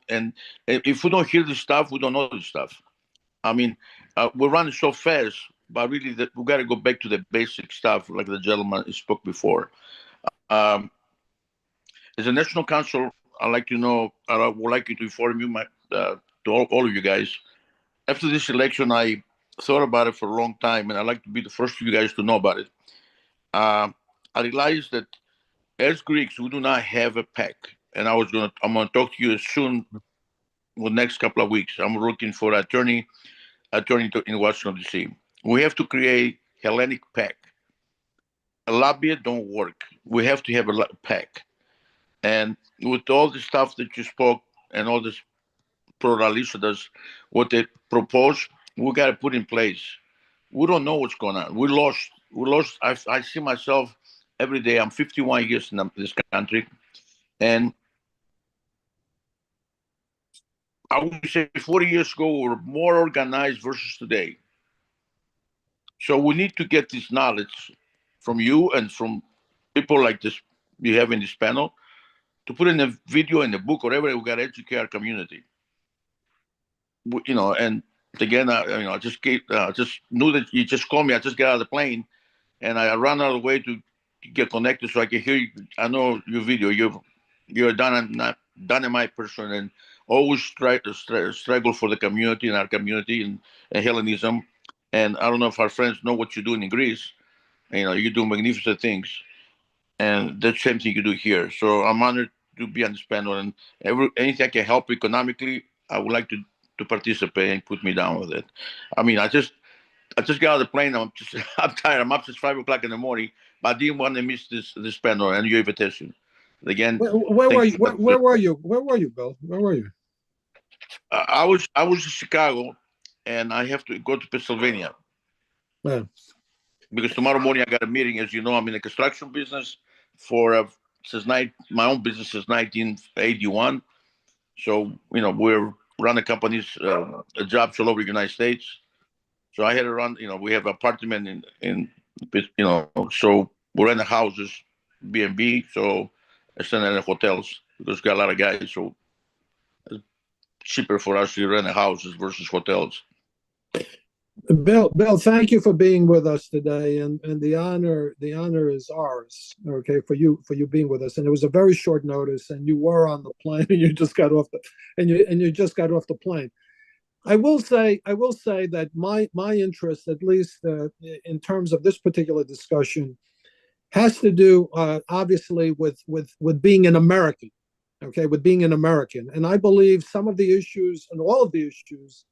Speaker 7: and if we don't hear this stuff, we don't know this stuff. I mean, we're running so fast, but really we got to go back to the basic stuff, like the gentleman spoke before. As a National Council, I would like you to inform you, to all of you guys. After this election, I thought about it for a long time, and I'd like to be the first of you guys to know about it. I realized that as Greeks, we do not have a PAC, and I'm gonna talk to you soon, in the next couple of weeks. I'm looking for an attorney in Washington D.C. We have to create Hellenic PAC. A lobby don't work. We have to have a PAC, and with all the stuff that you spoke and all this pro-Alicia does, what they propose, we got to put in place. We don't know what's going on. We lost. I see myself every day. I'm 51 years in this country, and I would say 40 years ago we were more organized versus today. So we need to get this knowledge from you and from people like this you have in this panel to put in a video, in a book, whatever. We got to educate our community. And again, I just knew that you just called me. I just got out of the plane, and I ran out of the way to get connected so I can hear you. I know your video. You're a dynamite person, and always struggle for the community and our community and Hellenism. And I don't know if our friends know what you're doing in Greece. You do magnificent things, and the same thing you do here. So I'm honored to be on this panel, and anything I can help economically, I would like to participate and put me down with it. I mean, I just got out of the plane. I'm tired. I'm up since 5 o'clock in the morning, but I didn't want to miss this panel and your invitation. Again,
Speaker 1: where were you? Where were you? Where were you, Bill? Where were you?
Speaker 7: I was in Chicago, and I have to go to Pennsylvania.
Speaker 1: Yeah.
Speaker 7: Because tomorrow morning I got a meeting. As you know, I'm in the construction business my own business since 1981. So we're running companies, jobs all over the United States. So I had to run. We have an apartment in so we're in the houses, B&B. So I send in the hotels because we got a lot of guys. So it's cheaper for us to rent the houses versus hotels.
Speaker 1: Bill, thank you for being with us today, and the honor is ours. Okay, for you being with us, and it was a very short notice, and you were on the plane, and you just got off the plane. I will say that my interest, at least in terms of this particular discussion, has to do obviously with being an American. Okay, with being an American, and I believe some of the issues and all of the issues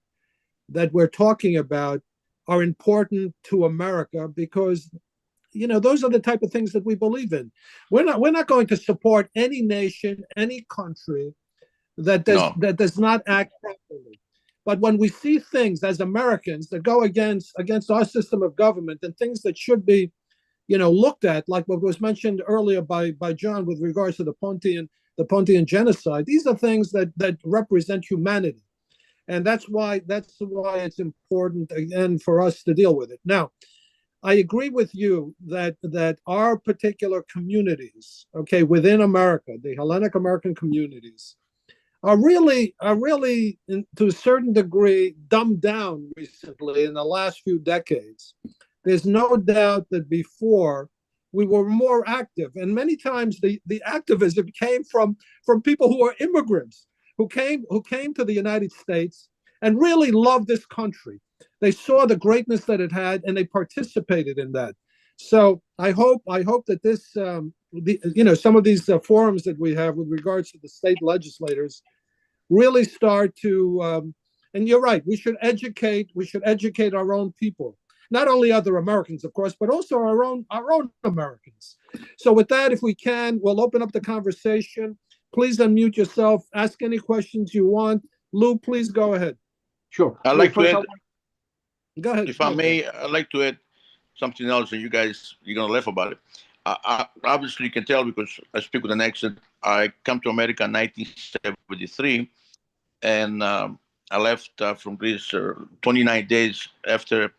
Speaker 1: that we're talking about are important to America because, those are the type of things that we believe in. We're not going to support any nation, any country that does not act properly. But when we see things as Americans that go against our system of government and things that should be, looked at, like what was mentioned earlier by John with regards to the Pontian the Pontian genocide. These are things that represent humanity. And that's why it's important, again, for us to deal with it. Now, I agree with you that our particular communities, okay, within America, the Hellenic American communities, are really to a certain degree dumbed down recently in the last few decades. There's no doubt that before we were more active, and many times the activism came from people who are immigrants who came to the United States and really loved this country. They saw the greatness that it had, and they participated in that. So I hope that this, some of these forums that we have with regards to the state legislators really start to. And you're right. We should educate our own people, not only other Americans, of course, but also our own Americans. So with that, if we can, we'll open up the conversation. Please unmute yourself. Ask any questions you want. Lou, please go ahead.
Speaker 2: Sure.
Speaker 7: I'd like to add,
Speaker 1: Go ahead.
Speaker 7: if I may, I'd like to add something else, and you're going to laugh about it. Obviously, you can tell because I speak with an accent. I come to America in 1973, and I left from Greece 29 days after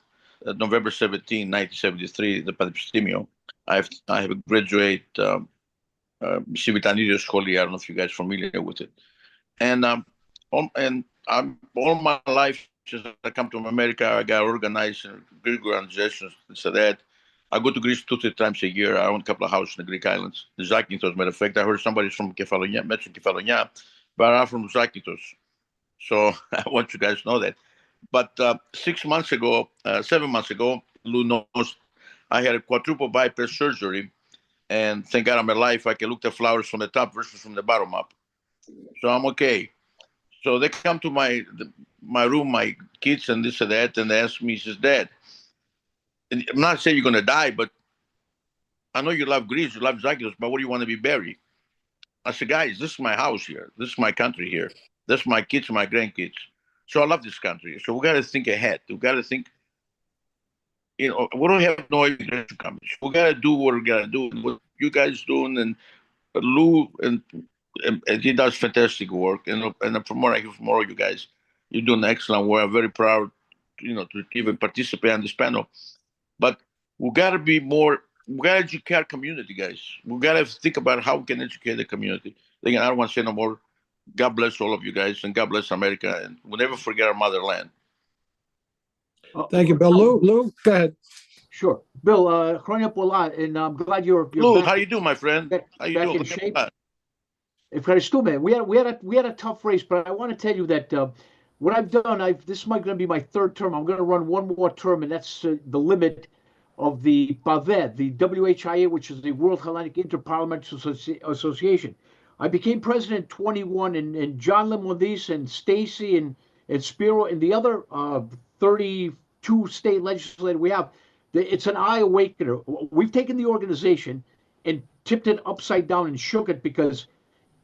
Speaker 7: November 17, 1973, the Panepistimio. I have graduated Civitanidis Schoolie. I don't know if you guys are familiar with it. And all my life, since I come to America, I got organized in Greek organizations, this and that. I go to Greece 2-3 times a year. I own a couple of houses in the Greek islands. The Zakynthos, as a matter of fact. I heard somebody's from Kefalonia, mention Kefalonia, but I'm from Zakynthos. So I want you guys to know that. But 7 months ago, Lou knows, I had a quadruple bypass surgery. And thank God I'm alive. I can look at flowers from the top versus from the bottom up. So I'm okay. So they come to my room, my kids and this and that, and they ask me, he says, Dad, and I'm not saying you're going to die, but I know you love Greece, you love Zakynthos, but where do you want to be buried? I said, guys, this is my house here. This is my country here. This is my kids and my grandkids. So I love this country. So we got to think ahead. We got to think, we don't have no immigration coming. We got to do what we got to do. What you guys doing, and Lou, and he does fantastic work. And from what I hear from all of you guys, you're doing excellent work. I'm very proud, to even participate on this panel. But we got to be more. We got to educate our community, guys. We got to think about how we can educate the community. Again, I don't want to say no more. God bless all of you guys, and God bless America, and we'll never forget our motherland.
Speaker 1: Thank you, Bill. Lou, go ahead.
Speaker 2: Sure, Bill. Χρόνια πολλά, and I'm glad you're
Speaker 7: Lou,
Speaker 2: back.
Speaker 7: how you doing, my friend? How you
Speaker 2: back
Speaker 7: doing?
Speaker 2: in shape. Ευχαριστούμε. We had a tough race, but I want to tell you that what I've done, this might going to be my third term. I'm going to run one more term, and that's the limit of the PAVED, the WHIA, which is the World Hellenic Interparliamentary Association. I became president in 21, and John Limondis and Stacy and Spiro and the other 32 state legislators we have, it's an eye awakener. We've taken the organization and tipped it upside down and shook it, because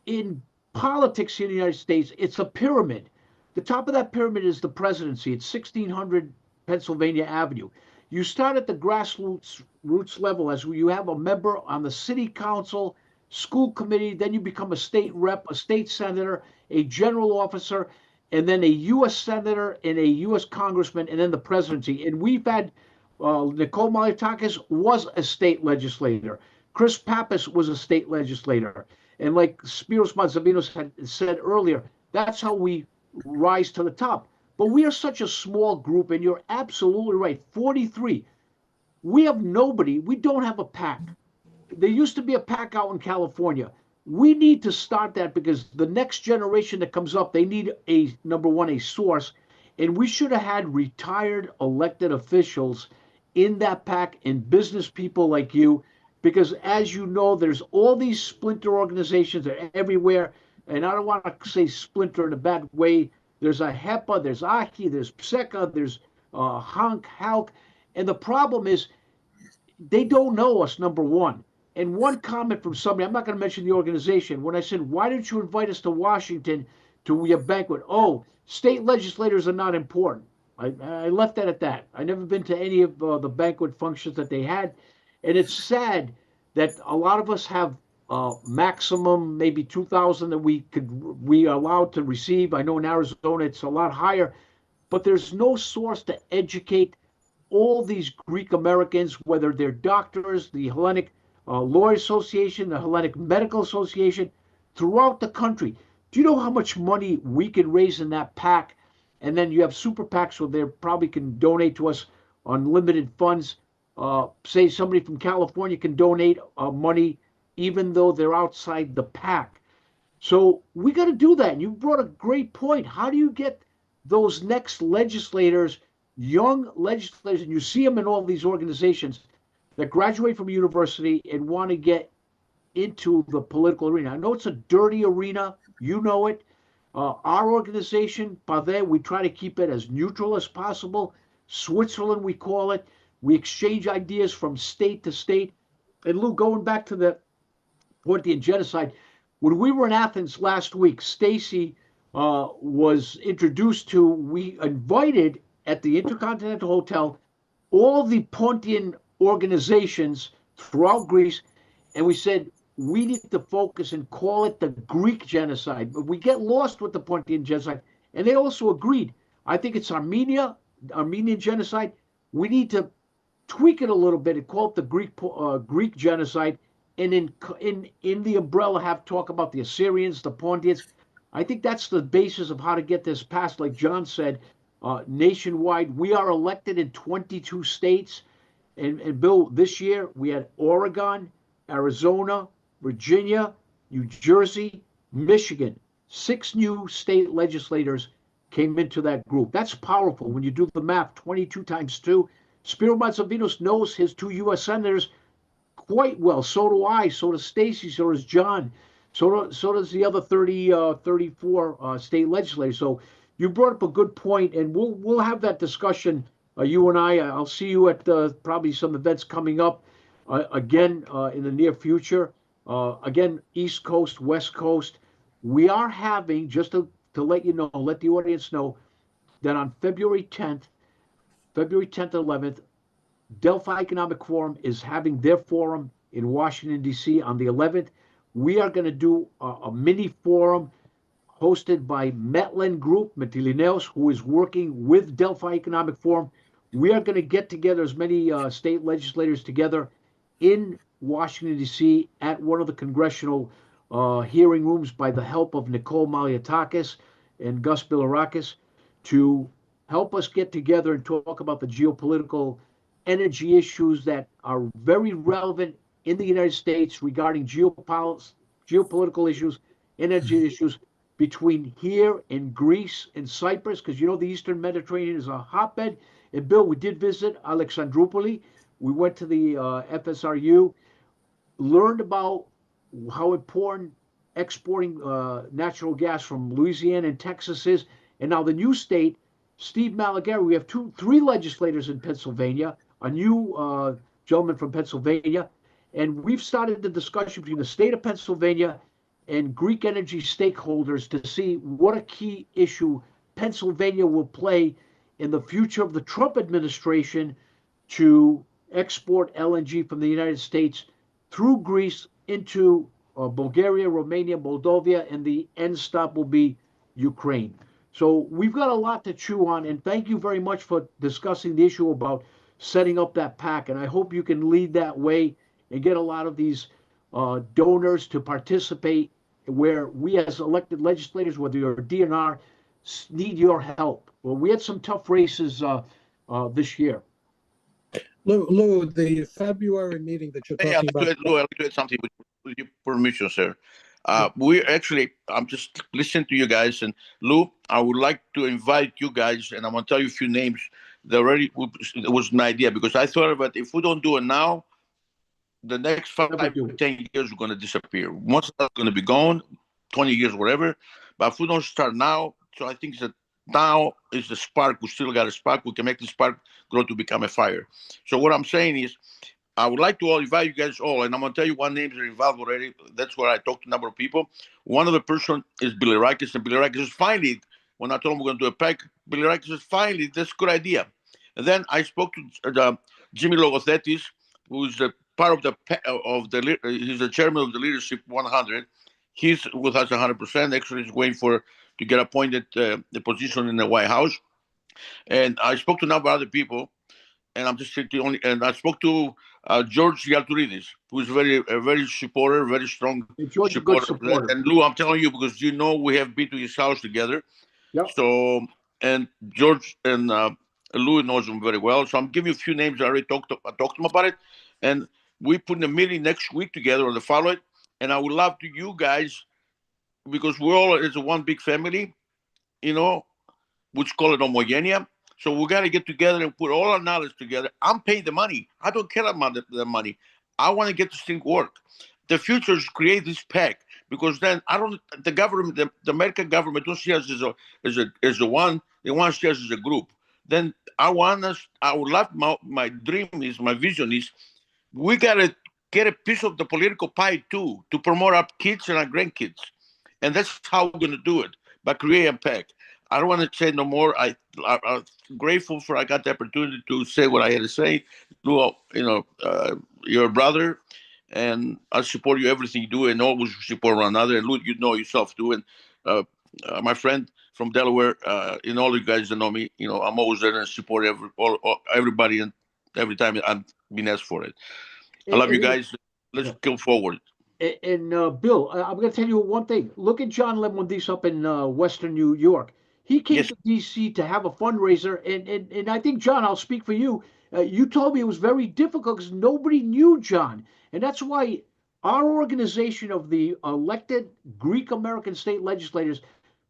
Speaker 2: in politics here in the United States, it's a pyramid. The top of that pyramid is the presidency. It's 1600 Pennsylvania Avenue. You start at the grassroots level as you have a member on the city council, school committee, then you become a state rep, a state senator, a general officer, and then a U.S. senator and a U.S. congressman, and then the presidency. And we've had Nicole Malliotakis was a state legislator. Chris Pappas was a state legislator. And like Spiros Matzavinos had said earlier, that's how we rise to the top. But we are such a small group, and you're absolutely right. 43. We have nobody. We don't have a PAC. There used to be a PAC out in California. We need to start that, because the next generation that comes up, they need number one, a source. And we should have had retired elected officials in that PAC and business people like you, because as you know, there's all these splinter organizations that are everywhere. And I don't want to say splinter in a bad way. There's a HEPA, there's AHI, there's PSECA, there's HALC. And the problem is they don't know us, number one. And one comment from somebody, I'm not going to mention the organization, when I said, why didn't you invite us to Washington to your banquet? Oh, state legislators are not important. I left that at that. I never been to any of the banquet functions that they had. And it's sad that a lot of us have maximum maybe 2,000 that we are allowed to receive. I know in Arizona it's a lot higher, but there's no source to educate all these Greek Americans, whether they're doctors, the Hellenic Lawyer Association, the Hellenic Medical Association, throughout the country. Do you know how much money we can raise in that PAC? And then you have super PACs where they probably can donate to us unlimited funds. Say somebody from California can donate money even though they're outside the PAC. So we got to do that. And you brought a great point. How do you get those next legislators, young legislators, and you see them in all these organizations that graduate from university and want to get into the political arena? I know it's a dirty arena. You know it. Our organization, PADE, we try to keep it as neutral as possible. Switzerland, we call it. We exchange ideas from state to state. And Lou, going back to the Pontian genocide, when we were in Athens last week, Stacy was introduced to, we invited at the Intercontinental Hotel all the Pontian organizations throughout Greece, and we said, we need to focus and call it the Greek genocide. But we get lost with the Pontian genocide. And they also agreed. I think it's Armenian genocide. We need to tweak it a little bit and call it the Greek genocide. And in the umbrella have talk about the Assyrians, the Pontians. I think that's the basis of how to get this passed. Like John said, nationwide, we are elected in 22 states. And Bill, this year we had Oregon, Arizona, Virginia, New Jersey, Michigan. 6 new state legislators came into that group. That's powerful when you do the math, 22 times 2. Spiro Matsavinos knows his 2 U.S. senators quite well. So do I, so does Stacy, so does John, so does the other 34 state legislators. So you brought up a good point, and we'll have that discussion, you and I. I'll see you at probably some events coming up again in the near future. Again, East Coast, West Coast. We are having, just to let you know, let the audience know, that on February 10th and 11th, Delphi Economic Forum is having their forum in Washington, D.C. on the 11th. We are going to do a mini forum hosted by Metlen Group, Metilineos, who is working with Delphi Economic Forum. We are going to get together as many state legislators together in Washington, D.C. at one of the congressional hearing rooms by the help of Nicole Malliotakis and Gus Bilirakis to help us get together and talk about the geopolitical energy issues that are very relevant in the United States regarding geopolitical issues, energy issues between here and Greece and Cyprus, because you know the Eastern Mediterranean is a hotbed. And Bill, we did visit Alexandroupoli. We went to the FSRU, learned about how important exporting natural gas from Louisiana and Texas is. And now the new state, Steve Malagari, we have 3 legislators in Pennsylvania, a new gentleman from Pennsylvania. And we've started the discussion between the state of Pennsylvania and Greek energy stakeholders to see what a key issue Pennsylvania will play in the future of the Trump administration to export LNG from the United States through Greece into Bulgaria, Romania, Moldova, and the end stop will be Ukraine. So we've got a lot to chew on, and thank you very much for discussing the issue about setting up that PAC. And I hope you can lead that way and get a lot of these donors to participate, where we as elected legislators, whether you're a DNR, need your help. Well, we had some tough races this year.
Speaker 1: Lou, the February meeting that you're
Speaker 7: Hey,
Speaker 1: talking about.
Speaker 7: I'd like to add something with your permission, sir. I'm just listening to you guys. And Lou, I would like to invite you guys, and I'm going to tell you a few names. It was an idea, because I thought about if we don't do it now, the next 5 to 10 years are going to disappear. Once that's going to be gone, 20 years, whatever. But if we don't start now, so I think that now is the spark. We still got a spark. We can make the spark grow to become a fire. So what I'm saying is, I would like to invite you guys all, and I'm going to tell you what names are involved already. That's where I talked to a number of people. One of the person is Bilirakis, and Bilirakis is finally, when I told him we're going to do a PAC, Bilirakis is finally, that's a good idea. And then I spoke to Jimmy Logothetis, who's the part of he's the chairman of the Leadership 100. He's with us 100%. Actually, he's waiting to get appointed the position in the White House. And I spoke to a number of other people, and I'm just the only. And I spoke to George Yalturidis, who is a very supporter, very strong
Speaker 2: George, a good
Speaker 7: supporter.
Speaker 2: supporter.
Speaker 7: And Lou, I'm telling you, because we have been to his house together.
Speaker 2: Yep.
Speaker 7: So, and George and Lou knows him very well. So I'm giving you a few names. I already talked to him about it, and we put in a meeting next week together or the following. And I would love to you guys, because we're all it's a one big family, which call it homogenea. So we got to get together and put all our knowledge together. I'm paying the money. I don't care about the money. I want to get this thing work. The future is create this pack, because then the government, the American government don't see us as a one. They want to see us as a group. Then I would love, my dream is, my vision is, we got to get a piece of the political pie too, to promote our kids and our grandkids. And that's how we're going to do it, by creating a pack. I don't want to say no more. I'm grateful I got the opportunity to say what I had to say. Lou, you're a brother, and I support you everything you do, and always support one another. And Lou, you know yourself too. And my friend from Delaware, all you guys that know me, I'm always there and support everybody, and every time I'm being asked for it. I love you guys. Let's go forward.
Speaker 2: And Bill, I'm going to tell you one thing. Look at John Lemondis up in Western New York. He came to D.C. to have a fundraiser, and I think, John, I'll speak for you. You told me it was very difficult because nobody knew John, and that's why our organization of the elected Greek American state legislators,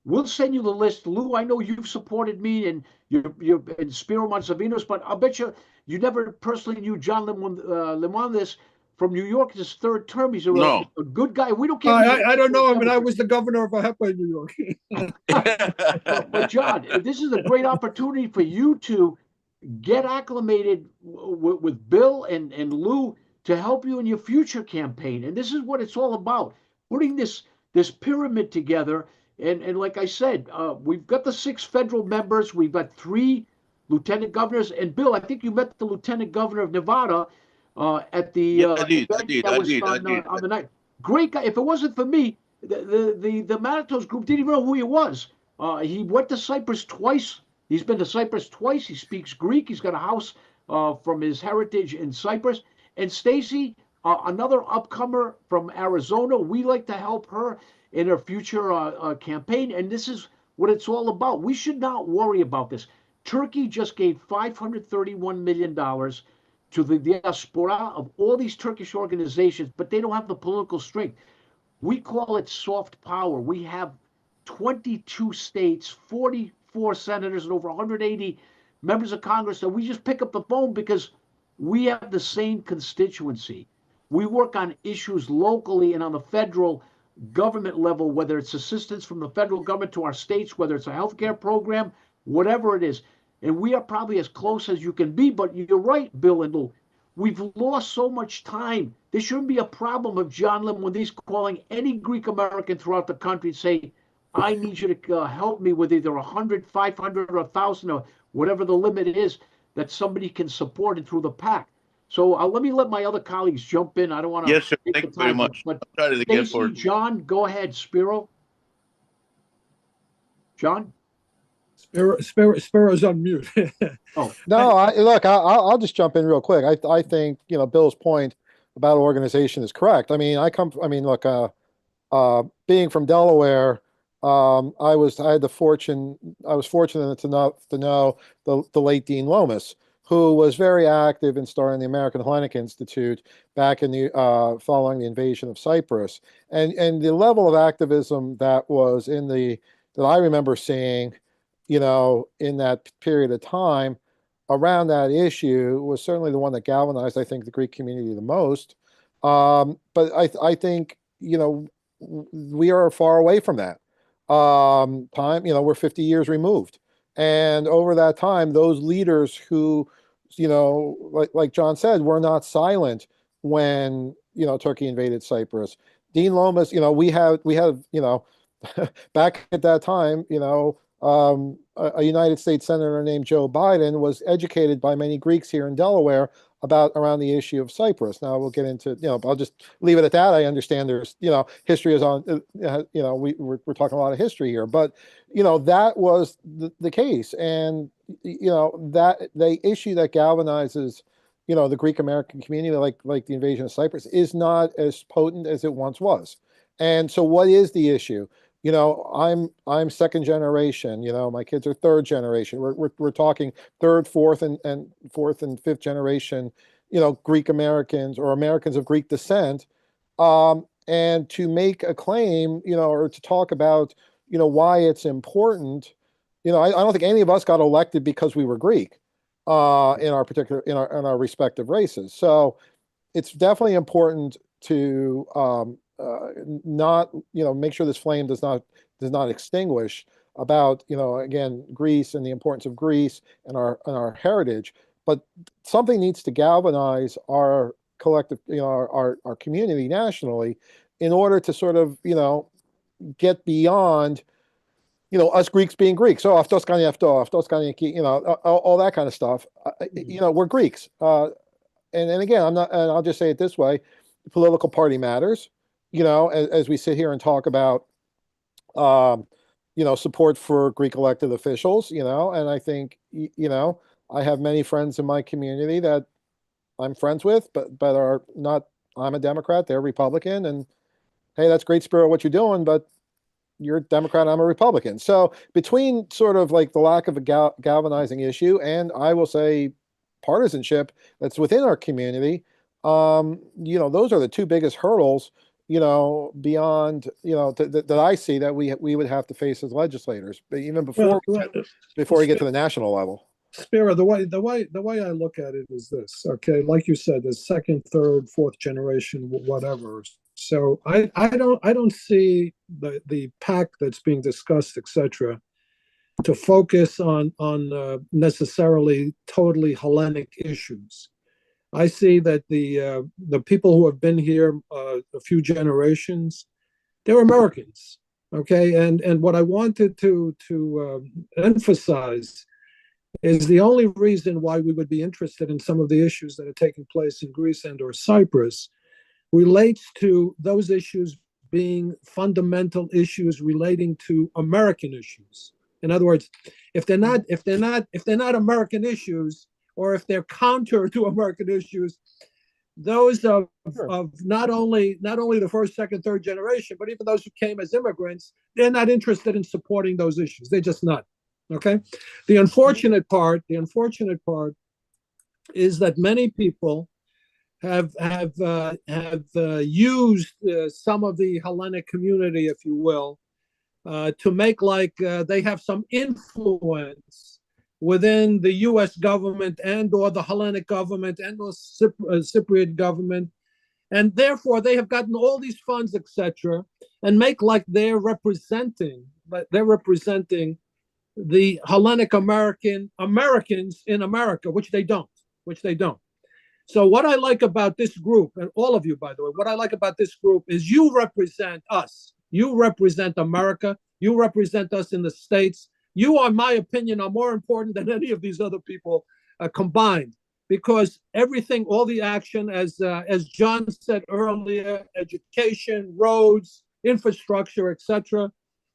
Speaker 2: we'll send you the list. Lou, I know you've supported me, and you're and Spiro Mansavinos, but I'll bet you never personally knew John Lemondis from New York. His third term. He's a good guy. We don't care.
Speaker 1: I don't know him, and I was the governor of AHEPA in New York.
Speaker 2: but John, this is a great opportunity for you to get acclimated with Bill and Lou to help you in your future campaign. And this is what it's all about, putting this pyramid together. And like I said, we've got the 6 federal members. We've got 3 lieutenant governors. And Bill, I think you met the lieutenant governor of Nevada at the
Speaker 7: I did.
Speaker 2: On the night. Great guy. If it wasn't for me, the Manitos group didn't even know who he was. He went to Cyprus twice. He's been to Cyprus twice. He speaks Greek. He's got a house from his heritage in Cyprus. And Stacy, another upcomer from Arizona. We like to help her in her future campaign. And this is what it's all about. We should not worry about this. Turkey just gave $531 million to the diaspora of all these Turkish organizations, but they don't have the political strength. We call it soft power. We have 22 states, 44 senators, and over 180 members of Congress that we just pick up the phone because we have the same constituency. We work on issues locally and on the federal government level, whether it's assistance from the federal government to our states, whether it's a healthcare program, whatever it is. And we are probably as close as you can be, but you're right, Bill and Lou. We've lost so much time. There shouldn't be a problem of John Lemondis calling any Greek American throughout the country and say, I need you to help me with either 100, 500, or 1,000, or whatever the limit is that somebody can support it through the PAC. So let me let my other colleagues jump in. I don't want to.
Speaker 7: Yes, sir. Thank you very much.
Speaker 2: But Stacy, John, go ahead. Spiro. John?
Speaker 1: Spiro's on mute.
Speaker 2: Oh
Speaker 3: no, look, I'll just jump in real quick. I think Bill's point about organization is correct. I mean, look, being from Delaware, I was fortunate enough to know the late Dean Lomas, who was very active in starting the American Hellenic Institute back in the following the invasion of Cyprus, and the level of activism that was that I remember seeing, in that period of time around that issue was certainly the one that galvanized, I think, the Greek community the most. But I think, we are far away from that time. We're 50 years removed. And over that time, those leaders who, like John said, were not silent when, Turkey invaded Cyprus. Dean Lomas, we have, back at that time, a United States Senator named Joe Biden was educated by many Greeks here in Delaware about around the issue of Cyprus. Now we'll get into, I'll just leave it at that. I understand there's, history is on, we're talking a lot of history here, but, that was the case. And, that the issue that galvanizes, the Greek American community, like the invasion of Cyprus, is not as potent as it once was. And so what is the issue? I'm second generation, my kids are third generation. We're talking third, fourth and fifth generation, Greek Americans or Americans of Greek descent. And to make a claim, or to talk about, why it's important, I don't think any of us got elected because we were Greek, in our respective races. So it's definitely important to, not, make sure this flame does not extinguish about, again, Greece and the importance of Greece and our heritage, but something needs to galvanize our collective, our community nationally in order to sort of, get beyond, us Greeks being Greeks. So all that kind of stuff. We're Greeks. And again, and I'll just say it this way, political party matters. As we sit here and talk about, support for Greek elected officials, and I think, I have many friends in my community that I'm friends with, but are not, I'm a Democrat, they're Republican, and hey, that's great spirit what you're doing, but you're a Democrat, I'm a Republican. So between sort of like the lack of a galvanizing issue and I will say partisanship that's within our community, those are the two biggest hurdles beyond, that I see that we would have to face as legislators, but even before we get to the national level.
Speaker 1: Spiro, the way I look at it is this, okay? Like you said, the second, third, fourth generation, whatever. So I don't see the pact that's being discussed, etc., to focus on necessarily totally Hellenic issues. I see that the people who have been here a few generations, they're Americans, okay? And what I wanted to emphasize is the only reason why we would be interested in some of the issues that are taking place in Greece and or Cyprus relates to those issues being fundamental issues relating to American issues. In other words, if they're not American issues, or if they're counter to American issues, those of not only the first, second, third generation, but even those who came as immigrants, they're not interested in supporting those issues. They're just not. Okay. The unfortunate part is that many people have used some of the Hellenic community, if you will, to make like they have some influence within the U.S. government and or the Hellenic government and or Cypriot government, and therefore they have gotten all these funds, etc., and make like they're representing the Hellenic Americans in America, which they don't. So what I like about this group, and all of you, by the way, what I like about this group is you represent us. You represent America. You represent us in the States. You, in my opinion, are more important than any of these other people combined, because everything, all the action, as John said earlier, education, roads, infrastructure, etc.,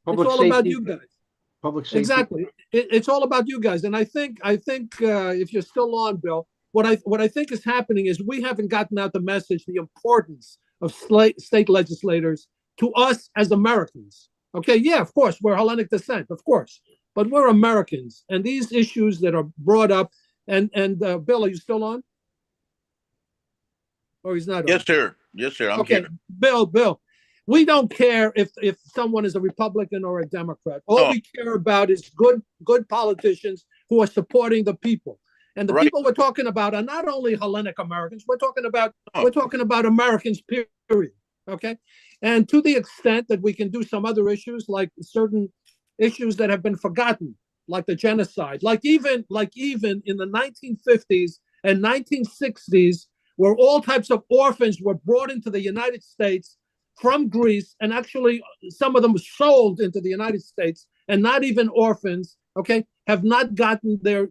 Speaker 1: it's all safety, about you guys.
Speaker 2: Public safety.
Speaker 1: Exactly. It's all about you guys. And I think if you're still on, Bill, what I think is happening is we haven't gotten out the message, the importance of state legislators to us as Americans. Okay, yeah, of course, we're Hellenic descent, of course, but we're Americans. And these issues that are brought up, and Bill, are you still on? Or he's not on?
Speaker 7: Yes, sir. I'm
Speaker 1: okay.
Speaker 7: here.
Speaker 1: Bill, we don't care if someone is a Republican or a Democrat. All we care about is good politicians who are supporting the people. And the people we're talking about are not only Hellenic Americans. We're talking about Americans, period. Okay, and to the extent that we can do some other issues, like certain issues that have been forgotten, like the genocide, like even in the 1950s and 1960s, where all types of orphans were brought into the United States from Greece, and actually some of them were sold into the United States, and not even orphans. okay, have not gotten their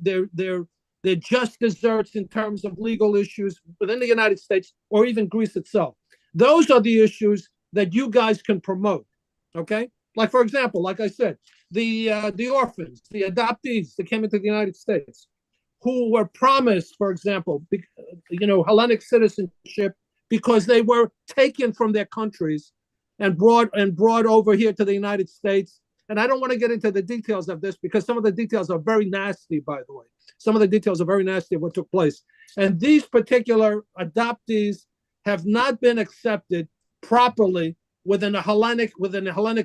Speaker 1: just desserts in terms of legal issues within the United States or even Greece itself. Those are the issues that you guys can promote, okay? Like, for example, like I said, the orphans, the adoptees that came into the United States, who were promised, for example, Hellenic citizenship because they were taken from their countries and brought over here to the United States. And I don't want to get into the details of this because some of the details are very nasty, by the way. Some of the details are very nasty of what took place. And these particular adoptees have not been accepted properly within a Hellenic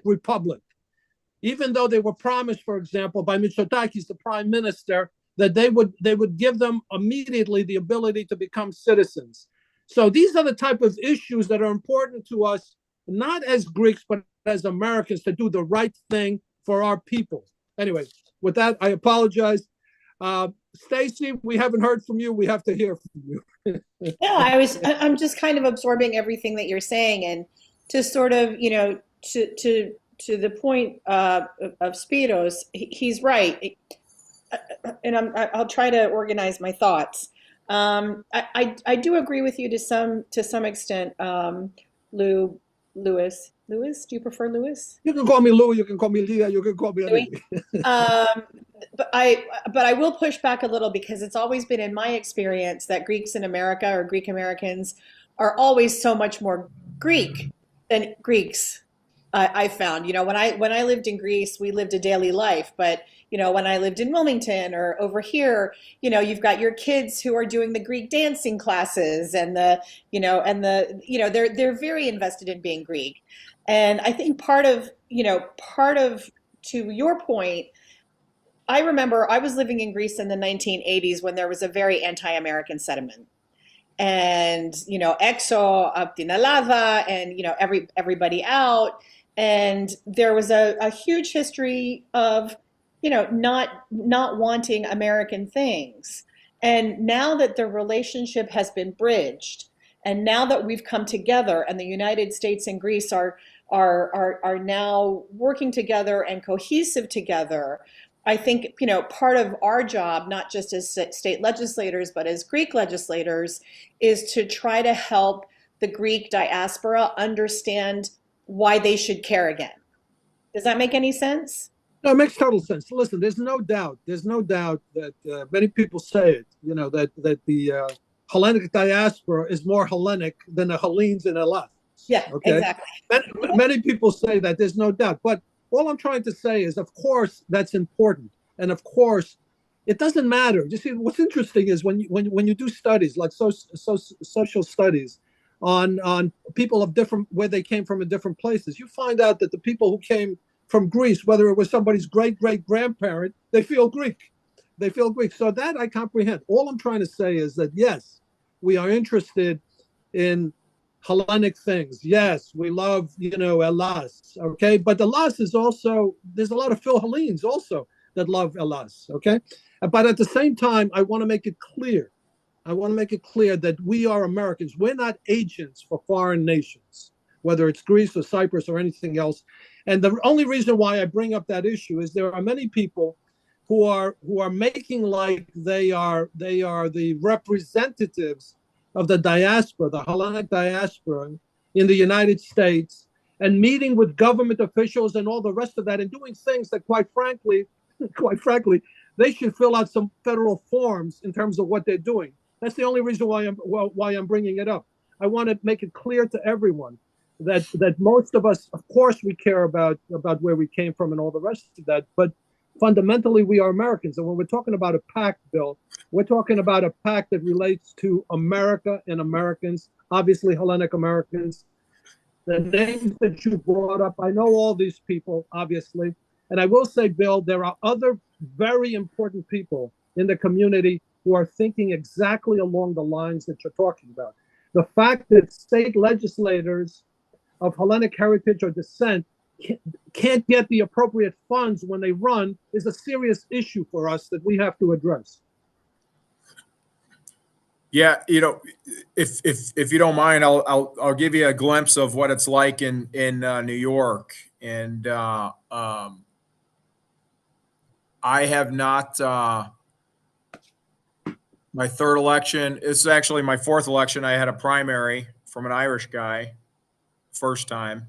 Speaker 1: Republic. Even though they were promised, for example, by Mitsotakis, the prime minister, that they would give them immediately the ability to become citizens. So these are the type of issues that are important to us, not as Greeks, but as Americans, to do the right thing for our people. Anyway, with that, I apologize. Stacy, we haven't heard from you. We have to hear from you.
Speaker 4: Yeah, I'm just kind of absorbing everything that you're saying, and to sort of, to the point of Spiros, he's right. And I'll try to organize my thoughts. I do agree with you to some extent, Louis. Louis, do you prefer Louis?
Speaker 1: You can call me Louis. You can call me Leah. You can call me
Speaker 4: Louis.
Speaker 1: anything.
Speaker 4: But I will push back a little because it's always been in my experience that Greeks in America or Greek Americans are always so much more Greek than Greeks. I found, when I lived in Greece, we lived a daily life. But, when I lived in Wilmington or over here, you've got your kids who are doing the Greek dancing classes and they're very invested in being Greek. And I think part of, to your point, I remember I was living in Greece in the 1980s when there was a very anti-American sentiment. And, EXO, up in Ελλάδα, and, everybody out. And there was a huge history of, not wanting American things. And now that the relationship has been bridged, and now that we've come together, and the United States and Greece are now working together and cohesive together, I think, part of our job, not just as state legislators, but as Greek legislators, is to try to help the Greek diaspora understand why they should care again. Does that make any sense?
Speaker 1: No, it makes total sense. Listen, there's no doubt that many people say it, that the Hellenic diaspora is more Hellenic than the Hellenes in Hellas.
Speaker 4: Yeah, okay? Exactly.
Speaker 1: Many people say that, there's no doubt. But all I'm trying to say is, of course, that's important. And of course, it doesn't matter. You see, what's interesting is when you do studies like social studies on people of where they came from in different places, you find out that the people who came from Greece, whether it was somebody's great-great-grandparent, they feel Greek. They feel Greek. So that I comprehend. All I'm trying to say is that, yes, we are interested in Hellenic things. Yes, we love, Hellas, okay? But Hellas is also, there's a lot of Phil-Hellenes also that love Hellas, okay? But at the same time, I want to make it clear that we are Americans. We're not agents for foreign nations, whether it's Greece or Cyprus or anything else. And the only reason why I bring up that issue is there are many people who are making like they are the representatives of the diaspora, the Hellenic diaspora in the United States, and meeting with government officials and all the rest of that, and doing things that, quite frankly, they should fill out some federal forms in terms of what they're doing. That's the only reason why I'm bringing it up. I want to make it clear to everyone that most of us, of course, we care about where we came from and all the rest of that, but fundamentally we are Americans. And when we're talking about a pact, Bill, we're talking about a pact that relates to America and Americans, obviously Hellenic Americans. The names that you brought up, I know all these people, obviously. And I will say, Bill, there are other very important people in the community who are thinking exactly along the lines that you're talking about. The fact that state legislators of Hellenic heritage or descent can't get the appropriate funds when they run is a serious issue for us that we have to address.
Speaker 5: Yeah, if you don't mind, I'll give you a glimpse of what it's like in New York, and I have not, my third election, it's actually my fourth election. I had a primary from an Irish guy, first time.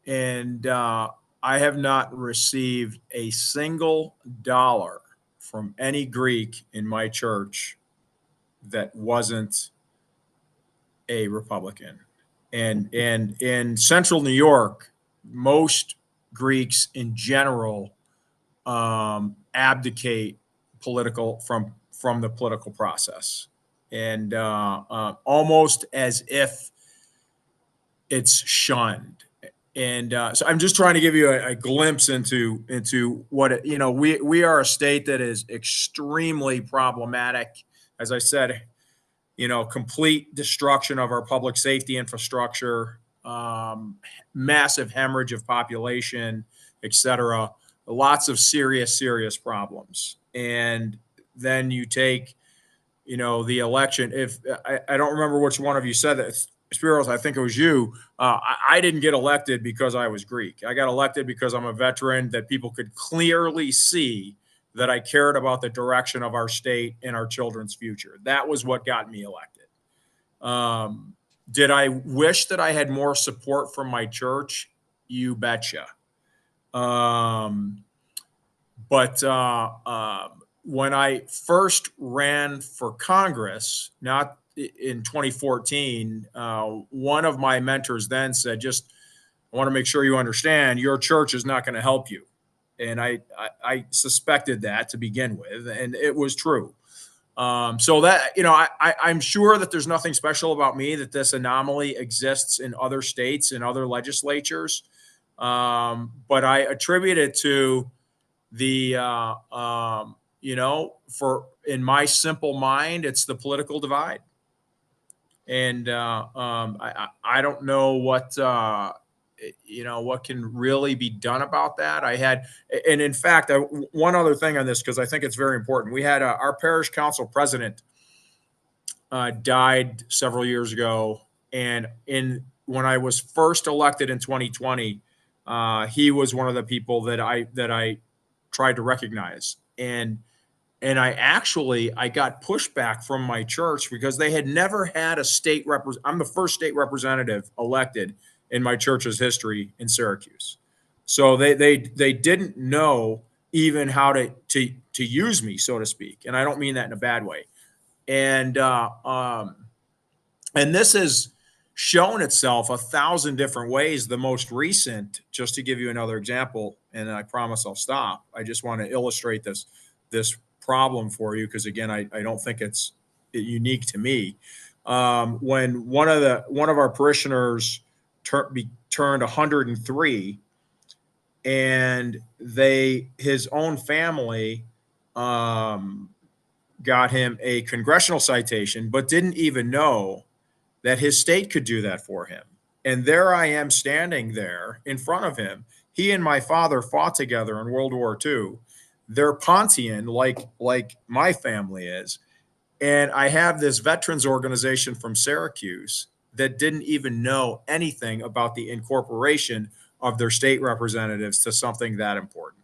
Speaker 5: And I have not received a single dollar from any Greek in my church that wasn't a Republican. And in central New York, most Greeks in general abdicate from the political process, and almost as if it's shunned. And so I'm just trying to give you a glimpse into what it, we are a state that is extremely problematic. As I said, complete destruction of our public safety infrastructure, massive hemorrhage of population, et cetera. Lots of serious problems. And then you take, the election. If I don't remember which one of you said that, Spiros, I think it was you. I didn't get elected because I was Greek. I got elected because I'm a veteran that people could clearly see that I cared about the direction of our state and our children's future. That was what got me elected. Did I wish that I had more support from my church? You betcha. But when I first ran for Congress, not in 2014, one of my mentors then said, I want to make sure you understand your church is not going to help you. And I suspected that to begin with, and it was true. So that, I'm sure that there's nothing special about me, that this anomaly exists in other states and other legislatures. But I attribute it to the, in my simple mind, it's the political divide. And I don't know what can really be done about that. And in fact, one other thing on this, because I think it's very important. We had our parish council president died several years ago, and when I was first elected in 2020, he was one of the people that I tried to recognize. And I got pushback from my church because they had never had a state I'm the first state representative elected in my church's history in Syracuse. So they didn't know even how to use me, so to speak. And I don't mean that in a bad way. And this has shown itself 1,000 different ways. The most recent, just to give you another example, and I promise I'll stop. I just want to illustrate this problem for you, because again, I don't think it's unique to me. When one of our parishioners turned 103, and his own family got him a congressional citation, but didn't even know that his state could do that for him. And there I am standing there in front of him. He and my father fought together in World War II. They're Pontian, like my family is. And I have this veterans organization from Syracuse that didn't even know anything about the incorporation of their state representatives to something that important.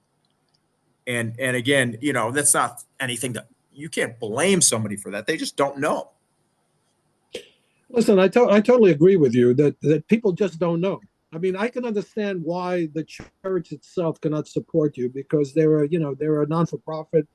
Speaker 5: And again, that's not anything that you can't blame somebody for that. They just don't know.
Speaker 1: Listen, I totally agree with you that people just don't know. I mean, I can understand why the church itself cannot support you, because they're a non-for-profit,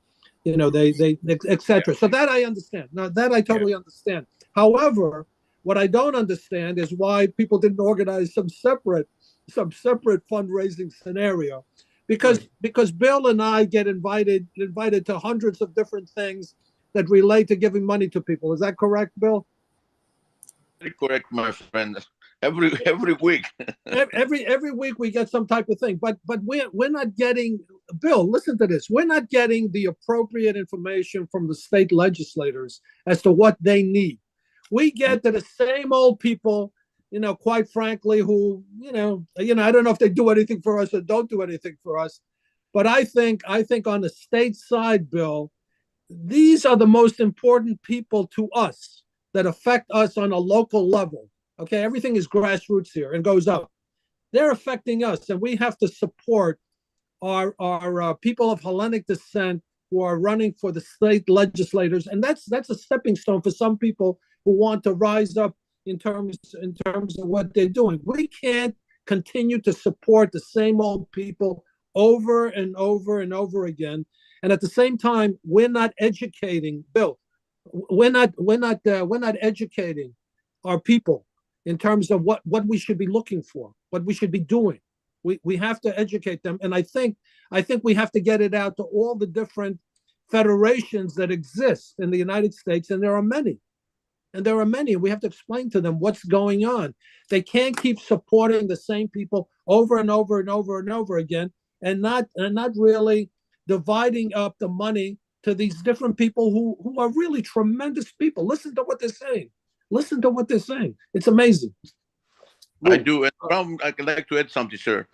Speaker 1: they etc. So that I understand. Now that I totally understand. However, what I don't understand is why people didn't organize some separate fundraising scenario, because Bill and I get invited to hundreds of different things that relate to giving money to people. Is that correct, Bill?
Speaker 7: Very correct, my friend. Every week.
Speaker 1: every week we get some type of thing, but we're not getting. Bill, listen to this. We're not getting the appropriate information from the state legislators as to what they need. We get to the same old people, quite frankly, who I don't know if they do anything for us or don't do anything for us, but I think on the state side, Bill, these are the most important people to us that affect us on a local level. Okay, everything is grassroots here and goes up. They're affecting us, and we have to support are people of Hellenic descent who are running for the state legislators, and that's a stepping stone for some people who want to rise up in terms of what they're doing. We can't continue to support the same old people over and over and over again, and at the same time, we're not educating. Bill, we're not educating our people in terms of what we should be looking for, what we should be doing. We have to educate them, and I think we have to get it out to all the different federations that exist in the United States, and there are many. And there are many, and we have to explain to them what's going on. They can't keep supporting the same people over and over and over and over again, and not really dividing up the money to these different people who are really tremendous people. Listen to what they're saying. Listen to what they're saying. It's amazing.
Speaker 7: I do. And I'd like to add something, sir.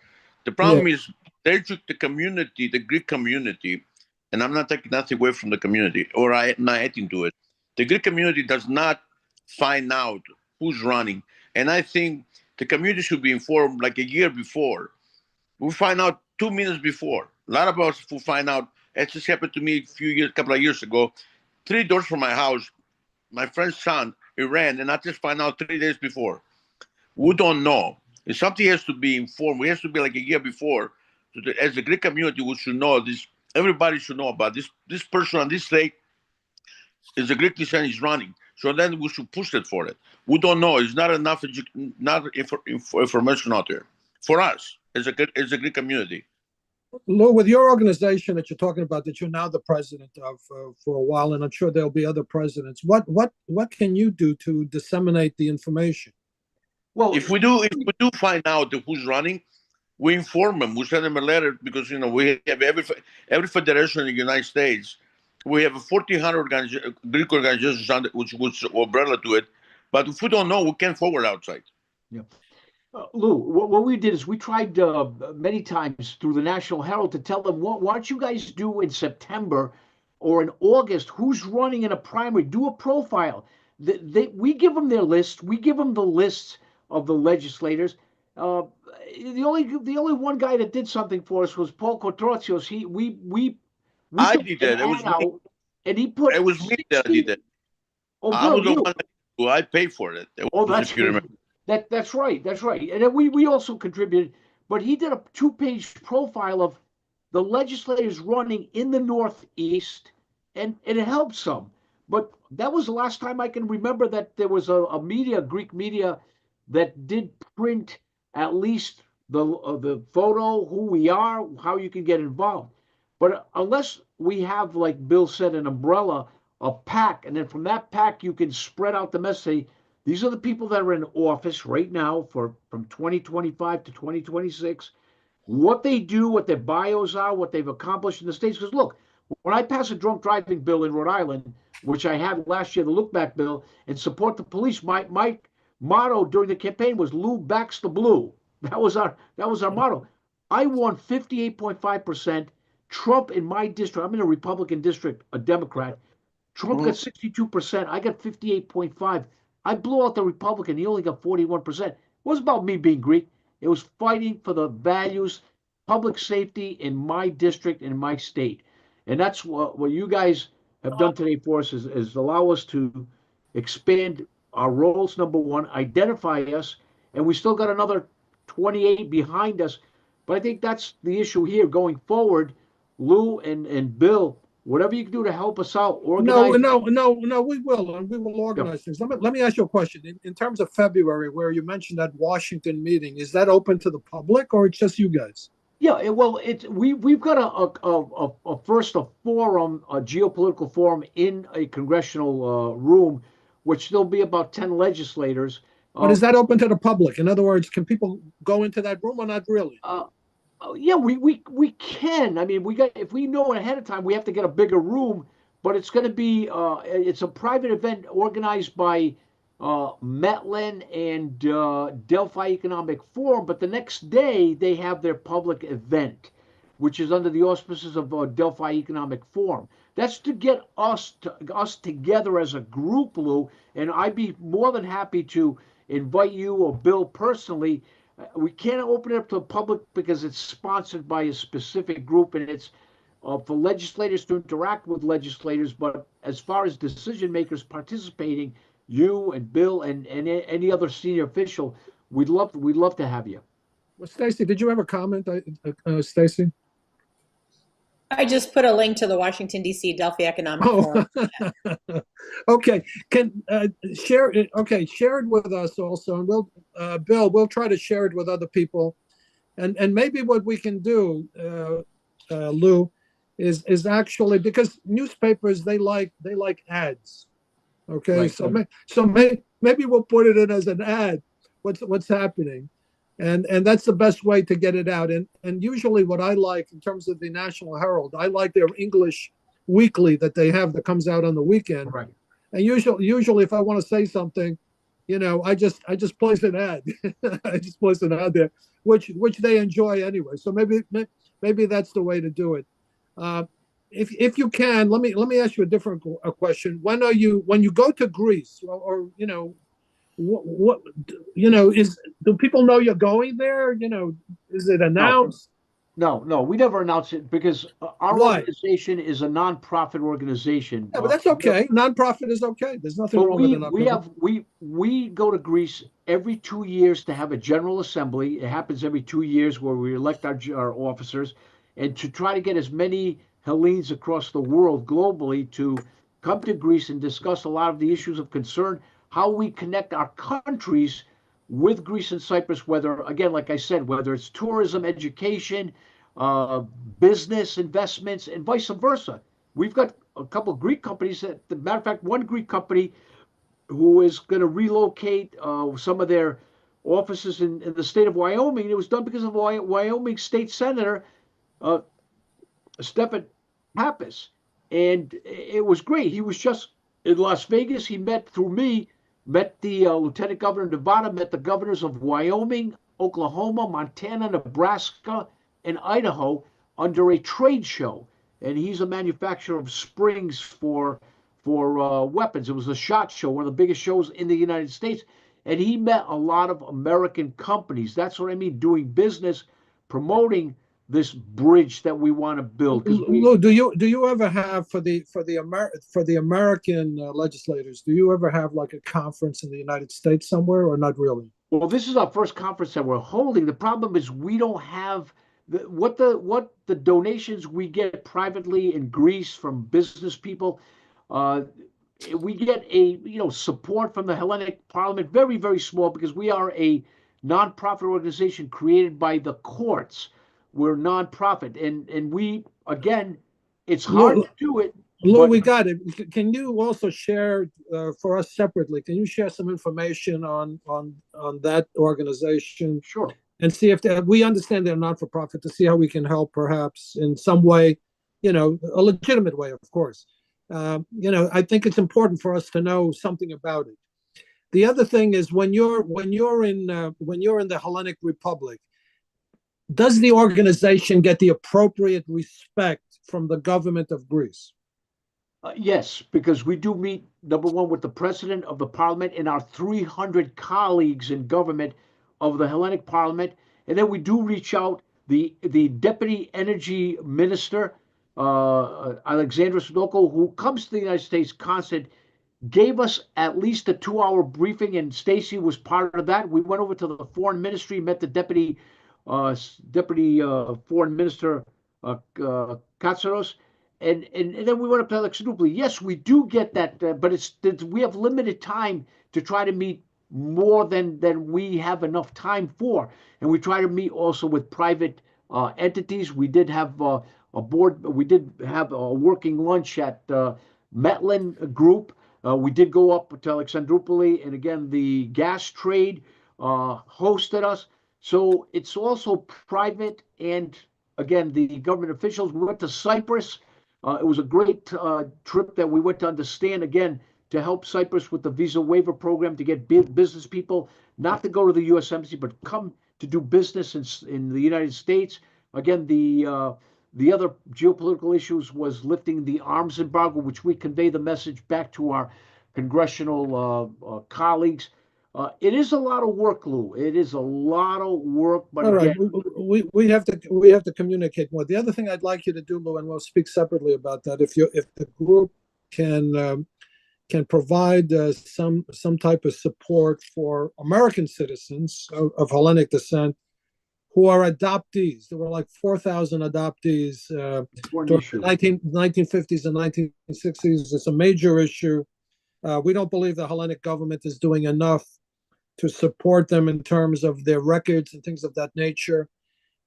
Speaker 7: The problem is they took the community, the Greek community, and I'm not taking nothing away from the community, or I'm not adding to it. The Greek community does not find out who's running. And I think the community should be informed like a year before. We find out 2 minutes before. A lot of us will find out. It just happened to me a couple of years ago. 3 doors from my house, my friend's son, he ran, and I just find out 3 days before. We don't know. If something has to be informed, it has to be like a year before. So as the Greek community, we should know this. Everybody should know about this. This person on this state is a Greek descent is running. So then we should push it for it. We don't know. It's not enough information out there for us as a Greek community.
Speaker 1: Lou, with your organization that you're talking about, that you're now the president of for a while, and I'm sure there'll be other presidents. What can you do to disseminate the information?
Speaker 2: Well,
Speaker 7: if we do find out who's running, we inform them. We send them a letter because we have every federation in the United States. We have 1,400 Greek organizations which umbrella to it. But if we don't know, we can't forward outside.
Speaker 2: Yeah. Lou, what we did is we tried many times through the National Herald to tell them, why don't you guys do in September or in August, who's running in a primary, do a profile. We give them their list. We give them the lists of the legislators. The only one guy that did something for us was Paul Kotrotsios.
Speaker 7: I did that. It was me.
Speaker 2: And he put.
Speaker 7: It was me that did that.
Speaker 2: Oh,
Speaker 7: I was the one who I paid for it.
Speaker 2: That's that's right. That's right. And then we also contributed, but he did a 2-page profile of the legislators running in the Northeast, and it helped some. But that was the last time I can remember that there was a Greek media, that did print at least the photo, who we are, how you can get involved. But unless we have, like Bill said, an umbrella, a pack, and then from that pack you can spread out the message. These are the people that are in office right now from 2025 to 2026, what they do, what their bios are, what they've accomplished in the States. Because look, when I pass a drunk driving bill in Rhode Island, which I had last year, the look back bill, and support the police, my motto during the campaign was Lou backs the blue. That was our motto. I won 58.5%. Trump in my district, I'm in a Republican district, a Democrat. Trump got 62%. I got 58.5%. I blew out the Republican. He only got 41%. It wasn't about me being Greek. It was fighting for the values, public safety in my district, in my state. And that's what you guys have done today for us is allow us to expand our roles, number one, identify us, and we still got another 28 behind us. But I think that's the issue here going forward. Lou and Bill, whatever you can do to help us out, organize.
Speaker 1: No, we will, and we will organize things. Let me ask you a question. In terms of February, where you mentioned that Washington meeting, is that open to the public or it's just you guys?
Speaker 2: Yeah, well, we've got a forum, a geopolitical forum in a congressional room, which there'll be about 10 legislators.
Speaker 1: But is that open to the public? In other words, can people go into that room or not really?
Speaker 2: Yeah, we can. I mean, if we know ahead of time, we have to get a bigger room, but it's going to be it's a private event organized by Metlin and Delphi Economic Forum. But the next day they have their public event, which is under the auspices of Delphi Economic Forum. That's to get us together as a group, Lou. And I'd be more than happy to invite you or Bill personally. we can't open it up to the public because it's sponsored by a specific group, and it's for legislators to interact with legislators. But as far as decision makers participating, you and Bill and any other senior official, we'd love to have you.
Speaker 1: Well, Stacy, did you have a comment, Stacy?
Speaker 4: I just put a link to the Washington D.C. Delphi Economic Forum.
Speaker 1: Okay, can share it. Okay, share it with us also, and we'll, Bill, we'll try to share it with other people, and maybe what we can do, Lou, is actually, because newspapers they like ads. Okay,
Speaker 2: Right.
Speaker 1: so maybe we'll put it in as an ad. What's happening? And that's the best way to get it out. And usually what I like in terms of the National Herald, I like their English weekly that they have that comes out on the weekend.
Speaker 2: Right.
Speaker 1: And usually if I want to say something, I just place an ad. I just place an ad there, which they enjoy anyway. So maybe that's the way to do it. If you can, let me ask you a different question. When you go to Greece, or what do people know you're going there? Is it announced?
Speaker 2: No, we never announce it because our
Speaker 1: Why?
Speaker 2: organization is a nonprofit organization.
Speaker 1: Yeah, but that's okay. Nonprofit is okay. There's nothing
Speaker 2: But
Speaker 1: wrong with a nonprofit.
Speaker 2: we go to Greece every 2 years to have a general assembly. It happens every 2 years where we elect our officers, and to try to get as many Hellenes across the world globally to come to Greece and discuss a lot of the issues of concern, how we connect our countries with Greece and Cyprus, whether, again, like I said, whether it's tourism, education, business investments, and vice versa. We've got a couple of Greek companies that, as a matter of fact, one Greek company who is going to relocate some of their offices in the state of Wyoming. It was done because of Wyoming State Senator Stephen Pappas. And it was great. He was just in Las Vegas. He met through me, met the Lieutenant Governor of Nevada, met the governors of Wyoming, Oklahoma, Montana, Nebraska, and Idaho under a trade show. And he's a manufacturer of springs for weapons. It was a SHOT Show, one of the biggest shows in the United States. And he met a lot of American companies. That's what I mean, doing business, promoting this bridge that we want to build.
Speaker 1: Lou, do you ever have for the American legislators? Do you ever have like a conference in the United States somewhere, or not really?
Speaker 2: Well, this is our first conference that we're holding. The problem is we don't have what the donations we get privately in Greece from business people. We get support from the Hellenic Parliament, very, very small, because we are a nonprofit organization created by the courts. We're nonprofit, and we, again, it's hard to do it.
Speaker 1: Lou, we got it. Can you also share for us separately? Can you share some information on that organization?
Speaker 2: Sure.
Speaker 1: And see if we understand they're not for profit, to see how we can help, perhaps in some way, a legitimate way, of course. I think it's important for us to know something about it. The other thing is when you're in the Hellenic Republic, does the organization get the appropriate respect from the government of Greece?
Speaker 2: Yes, because we do meet, number one, with the president of the parliament and our 300 colleagues in government of the Hellenic Parliament. And then we do reach out, the deputy energy minister, Alexandros Sodoko, who comes to the United States constant, gave us at least a 2-hour briefing, and Stacy was part of that. We went over to the foreign ministry, met the deputy foreign minister Katsaros, and then we went up to Alexandroupoli. Yes, we do get that, but we have limited time to try to meet more than we have enough time for, and we try to meet also with private entities. We did have a working lunch at Metlin Group. We did go up to Alexandroupoli, and again, the gas trade hosted us. So it's also private, and again, the government officials. We went to Cyprus. It was a great trip that we went to understand, again, to help Cyprus with the visa waiver program, to get business people not to go to the U.S. Embassy, but come to do business in the United States. Again, the other geopolitical issues was lifting the arms embargo, which we convey the message back to our congressional colleagues. It is a lot of work, Lou. It is a lot of work, but
Speaker 1: All right,
Speaker 2: again,
Speaker 1: we have to communicate more. The other thing I'd like you to do, Lou, and we'll speak separately about that. If the group can provide some type of support for American citizens of Hellenic descent who are adoptees. There were like 4,000 adoptees during the 1950s and 1960s. It's a major issue. We don't believe the Hellenic government is doing enough to support them in terms of their records and things of that nature.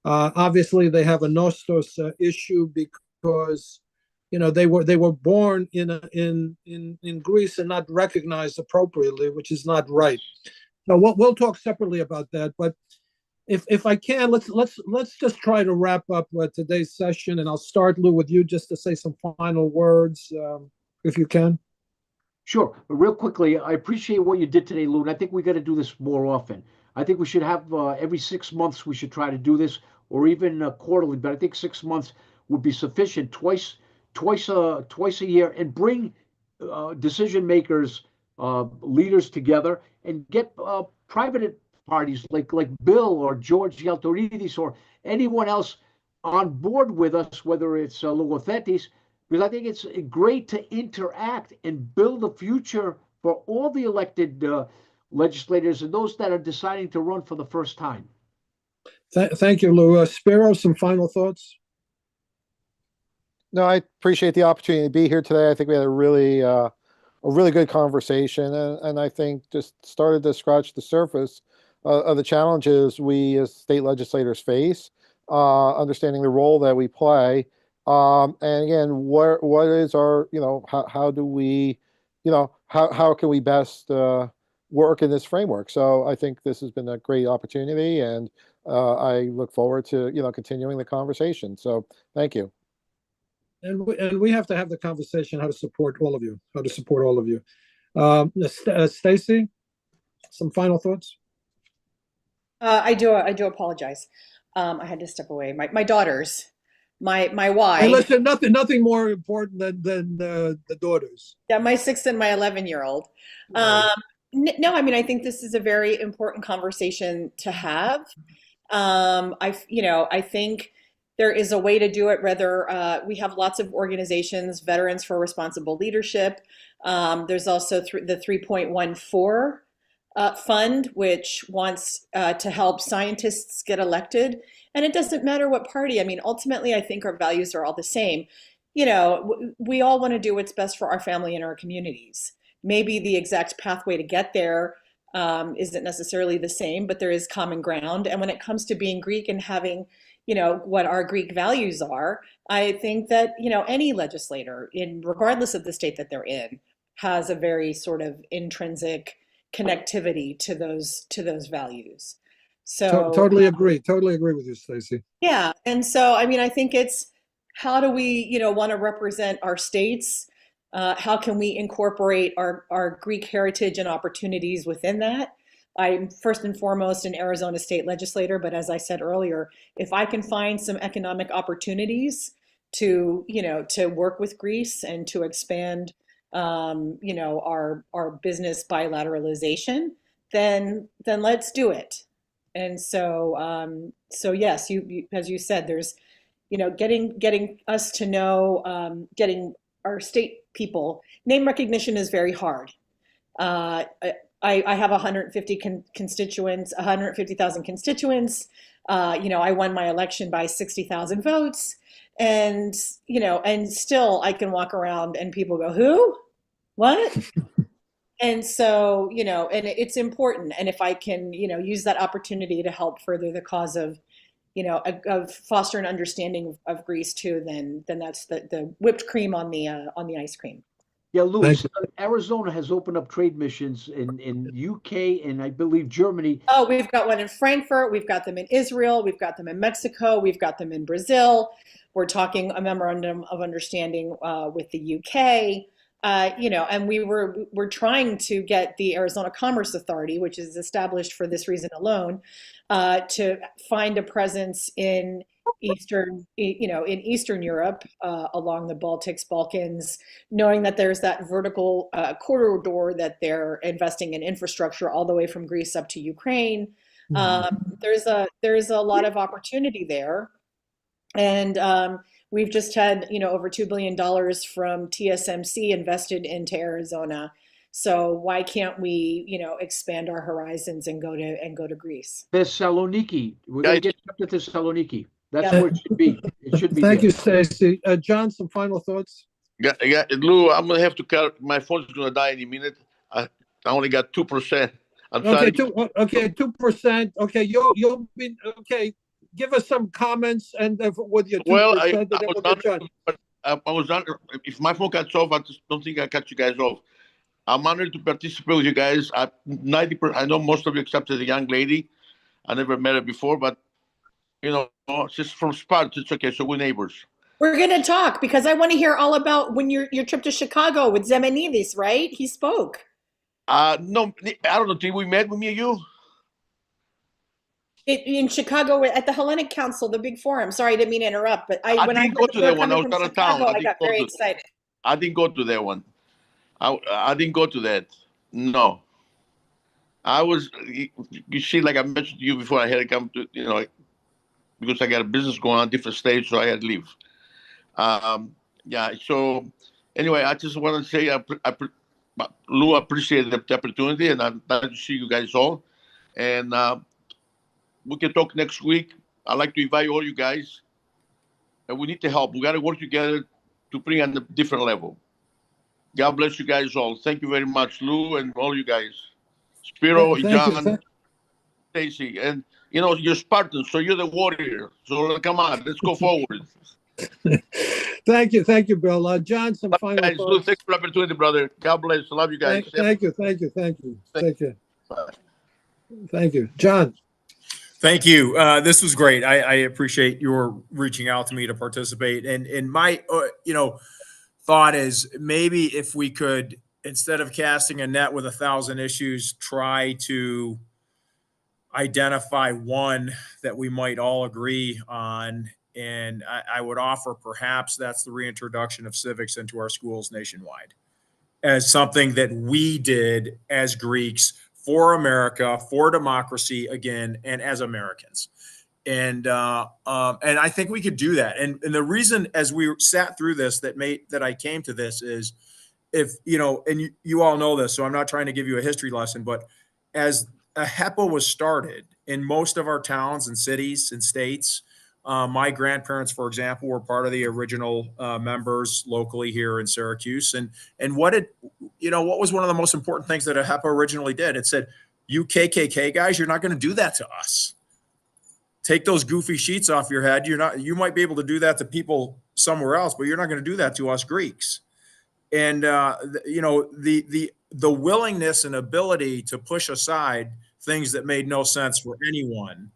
Speaker 1: Obviously, they have a Nostos issue because they were born in Greece and not recognized appropriately, which is not right. So we'll talk separately about that. But if I can, let's just try to wrap up today's session, and I'll start, Lou, with you just to say some final words, if you can.
Speaker 2: Sure. Real quickly, I appreciate what you did today, Lou, and I think we got to do this more often. I think we should have every 6 months we should try to do this, or even quarterly. But I think 6 months would be sufficient. Twice a year, and bring decision makers, leaders together, and get private parties like Bill or George Yaltoridis or anyone else on board with us, whether it's Logothetis, because I think it's great to interact and build a future for all the elected legislators and those that are deciding to run for the first time.
Speaker 1: Thank you, Lou. Spiro, some final thoughts?
Speaker 3: No, I appreciate the opportunity to be here today. I think we had a really good conversation, and I think just started to scratch the surface of the challenges we as state legislators face, understanding the role that we play. And again, what is our, how do we, how can we best work in this framework? So I think this has been a great opportunity, and I look forward to, continuing the conversation. So thank you.
Speaker 1: And we have to have the conversation how to support all of you. Stacy, some final thoughts?
Speaker 4: I do apologize. I had to step away. My daughters, my wife.
Speaker 1: Hey, listen, nothing more important than the daughters.
Speaker 4: Yeah, my 6 and my 11-year-old. No, I mean, I think this is a very important conversation to have. I think there is a way to do it. Whether we have lots of organizations, Veterans for Responsible Leadership. There's also the 3.14 fund, which wants to help scientists get elected. And it doesn't matter what party. I mean, ultimately, I think our values are all the same. We all want to do what's best for our family and our communities. Maybe the exact pathway to get there isn't necessarily the same, but there is common ground. And when it comes to being Greek and having, what our Greek values are, I think that, any legislator, regardless of the state that they're in, has a very sort of intrinsic connectivity to those values. So
Speaker 1: totally agree with you, Stacy.
Speaker 4: Yeah. And so, I mean, I think it's how do we, want to represent our states? How can we incorporate our Greek heritage and opportunities within that? I'm first and foremost an Arizona state legislator, but as I said earlier, if I can find some economic opportunities to work with Greece and to expand, our business bilateralization, then let's do it. And so yes, you as you said, there's, getting us to know, getting our state people. Name recognition is very hard. I have 150,000 constituents. I won my election by 60,000 votes. And, and still I can walk around and people go, who? What? And so, and it's important. And if I can, use that opportunity to help further the cause of, of foster an understanding of Greece too, then that's the whipped cream on the ice cream.
Speaker 2: Yeah, Louis, Arizona has opened up trade missions in UK and I believe Germany.
Speaker 4: Oh, we've got one in Frankfurt. We've got them in Israel. We've got them in Mexico. We've got them in Brazil. We're talking a memorandum of understanding with the UK. And we're trying to get the Arizona Commerce Authority, which is established for this reason alone, to find a presence in in Eastern Europe, along the Baltics, Balkans, knowing that there's that vertical corridor that they're investing in infrastructure all the way from Greece up to Ukraine. There's a lot of opportunity there. And we've just had, over $2 billion from TSMC invested into Arizona. So why can't we, expand our horizons and go to Greece?
Speaker 2: Thessaloniki. We're going to get up to Thessaloniki. That's
Speaker 4: Yeah.
Speaker 2: where it should be. It should be.
Speaker 1: Thank
Speaker 2: there.
Speaker 1: you, Stacy. John, some final thoughts?
Speaker 7: Yeah, Lou, I'm gonna have to cut. My phone's gonna die any minute. I only got 2%. I'm sorry.
Speaker 1: 2%. Okay, you'll be okay. Give us some comments and with your 2%.
Speaker 7: Well,
Speaker 1: and then we'll get John.
Speaker 7: I was on. If my phone cuts off, I just don't think I cut you guys off. I'm honored to participate with you guys. 90%. I know most of you except the young lady. I never met her before, but she's from Sparta. It's okay. So we're neighbors.
Speaker 4: We're going to talk because I want to hear all about when your trip to Chicago with Zemenidis, right? He spoke.
Speaker 7: No, I don't know. Did we met with me and you?
Speaker 4: In Chicago at the Hellenic Council, the big forum. Sorry, I didn't mean to interrupt, but when I
Speaker 7: didn't go to that one. I was out of town.
Speaker 4: I got very excited.
Speaker 7: I didn't go to that one. I didn't go to that. No. I was. You see, like I mentioned to you before, I had to come to because I got a business going on different states, so I had to leave. Yeah. So anyway, I just want to say, Lou, I appreciate the opportunity, and I'm glad to see you guys all. And we can talk next week. I'd like to invite all you guys, and we need to help. We got to work together to bring on a different level. God bless you guys all. Thank you very much, Lou, and all you guys. Spiro, John, Stacy, and you're Spartans, so you're the warrior. So come on, let's go forward.
Speaker 1: Thank you, Bill. John, some final
Speaker 7: guys.
Speaker 1: thoughts.
Speaker 7: Thanks for the opportunity, brother. God bless. I love you guys.
Speaker 1: Thank you. Thank you, John.
Speaker 5: Thank you. This was great. I appreciate your reaching out to me to participate. And my, thought is maybe if we could, instead of casting a net with 1,000 issues, try to identify one that we might all agree on. And I would offer perhaps that's the reintroduction of civics into our schools nationwide as something that we did as Greeks for America, for democracy again, and as Americans. And I think we could do that. And the reason, as we sat through this, that I came to this is, if and you all know this, so I'm not trying to give you a history lesson, but as a HEPA was started in most of our towns and cities and states, my grandparents, for example, were part of the original members locally here in Syracuse. And what was one of the most important things that a HEPA originally did? It said, "You KKK guys, you're not going to do that to us. Take those goofy sheets off your head. You might be able to do that to people somewhere else, but you're not going to do that to us Greeks." And the willingness and ability to push aside things that made no sense for anyone,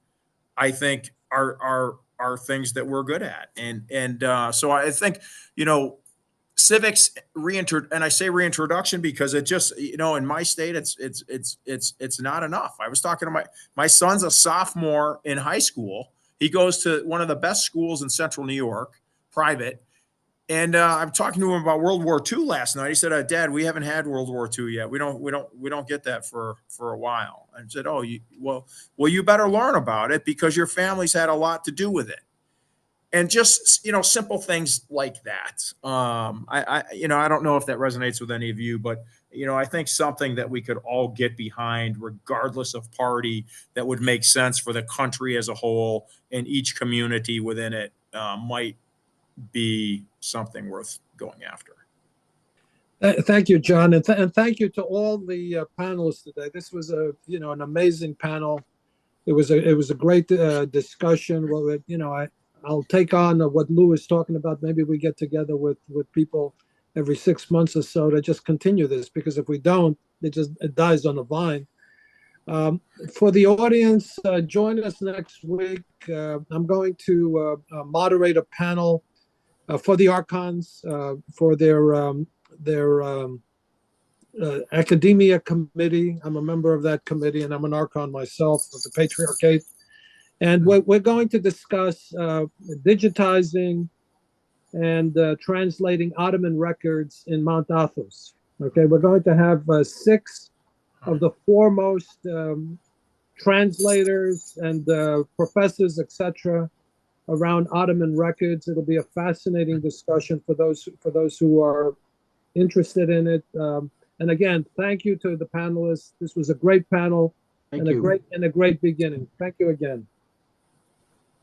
Speaker 5: I think are things that we're good at. And so I think, civics and I say reintroduction because it just, in my state, it's not enough. I was talking to my son's a sophomore in high school. He goes to one of the best schools in central New York, private. And I'm talking to him about World War II last night. He said, "Dad, we haven't had World War II yet. We don't get that for a while." I said, "Oh, well, you better learn about it because your family's had a lot to do with it." And just, simple things like that. I don't know if that resonates with any of you, but, I think something that we could all get behind, regardless of party, that would make sense for the country as a whole and each community within it might be something worth going after.
Speaker 1: Thank you, John, and thank you to all the panelists today. This was an amazing panel. It was a great discussion. Well, I'll take on what Lou is talking about. Maybe we get together with people every 6 months or so to just continue this, because if we don't, it dies on the vine. For the audience, join us next week. I'm going to moderate a panel for the Archons for their academia committee. I'm a member of that committee, and I'm an Archon myself of the Patriarchate. And we're going to discuss digitizing and translating Ottoman records in Mount Athos. Okay, we're going to have 6 of the foremost translators and professors, etc., around Ottoman records. It'll be a fascinating discussion for those who are interested in it. And again, thank you to the panelists. This was a great panel
Speaker 2: Thank
Speaker 1: and
Speaker 2: you.
Speaker 1: a great beginning. Thank you again.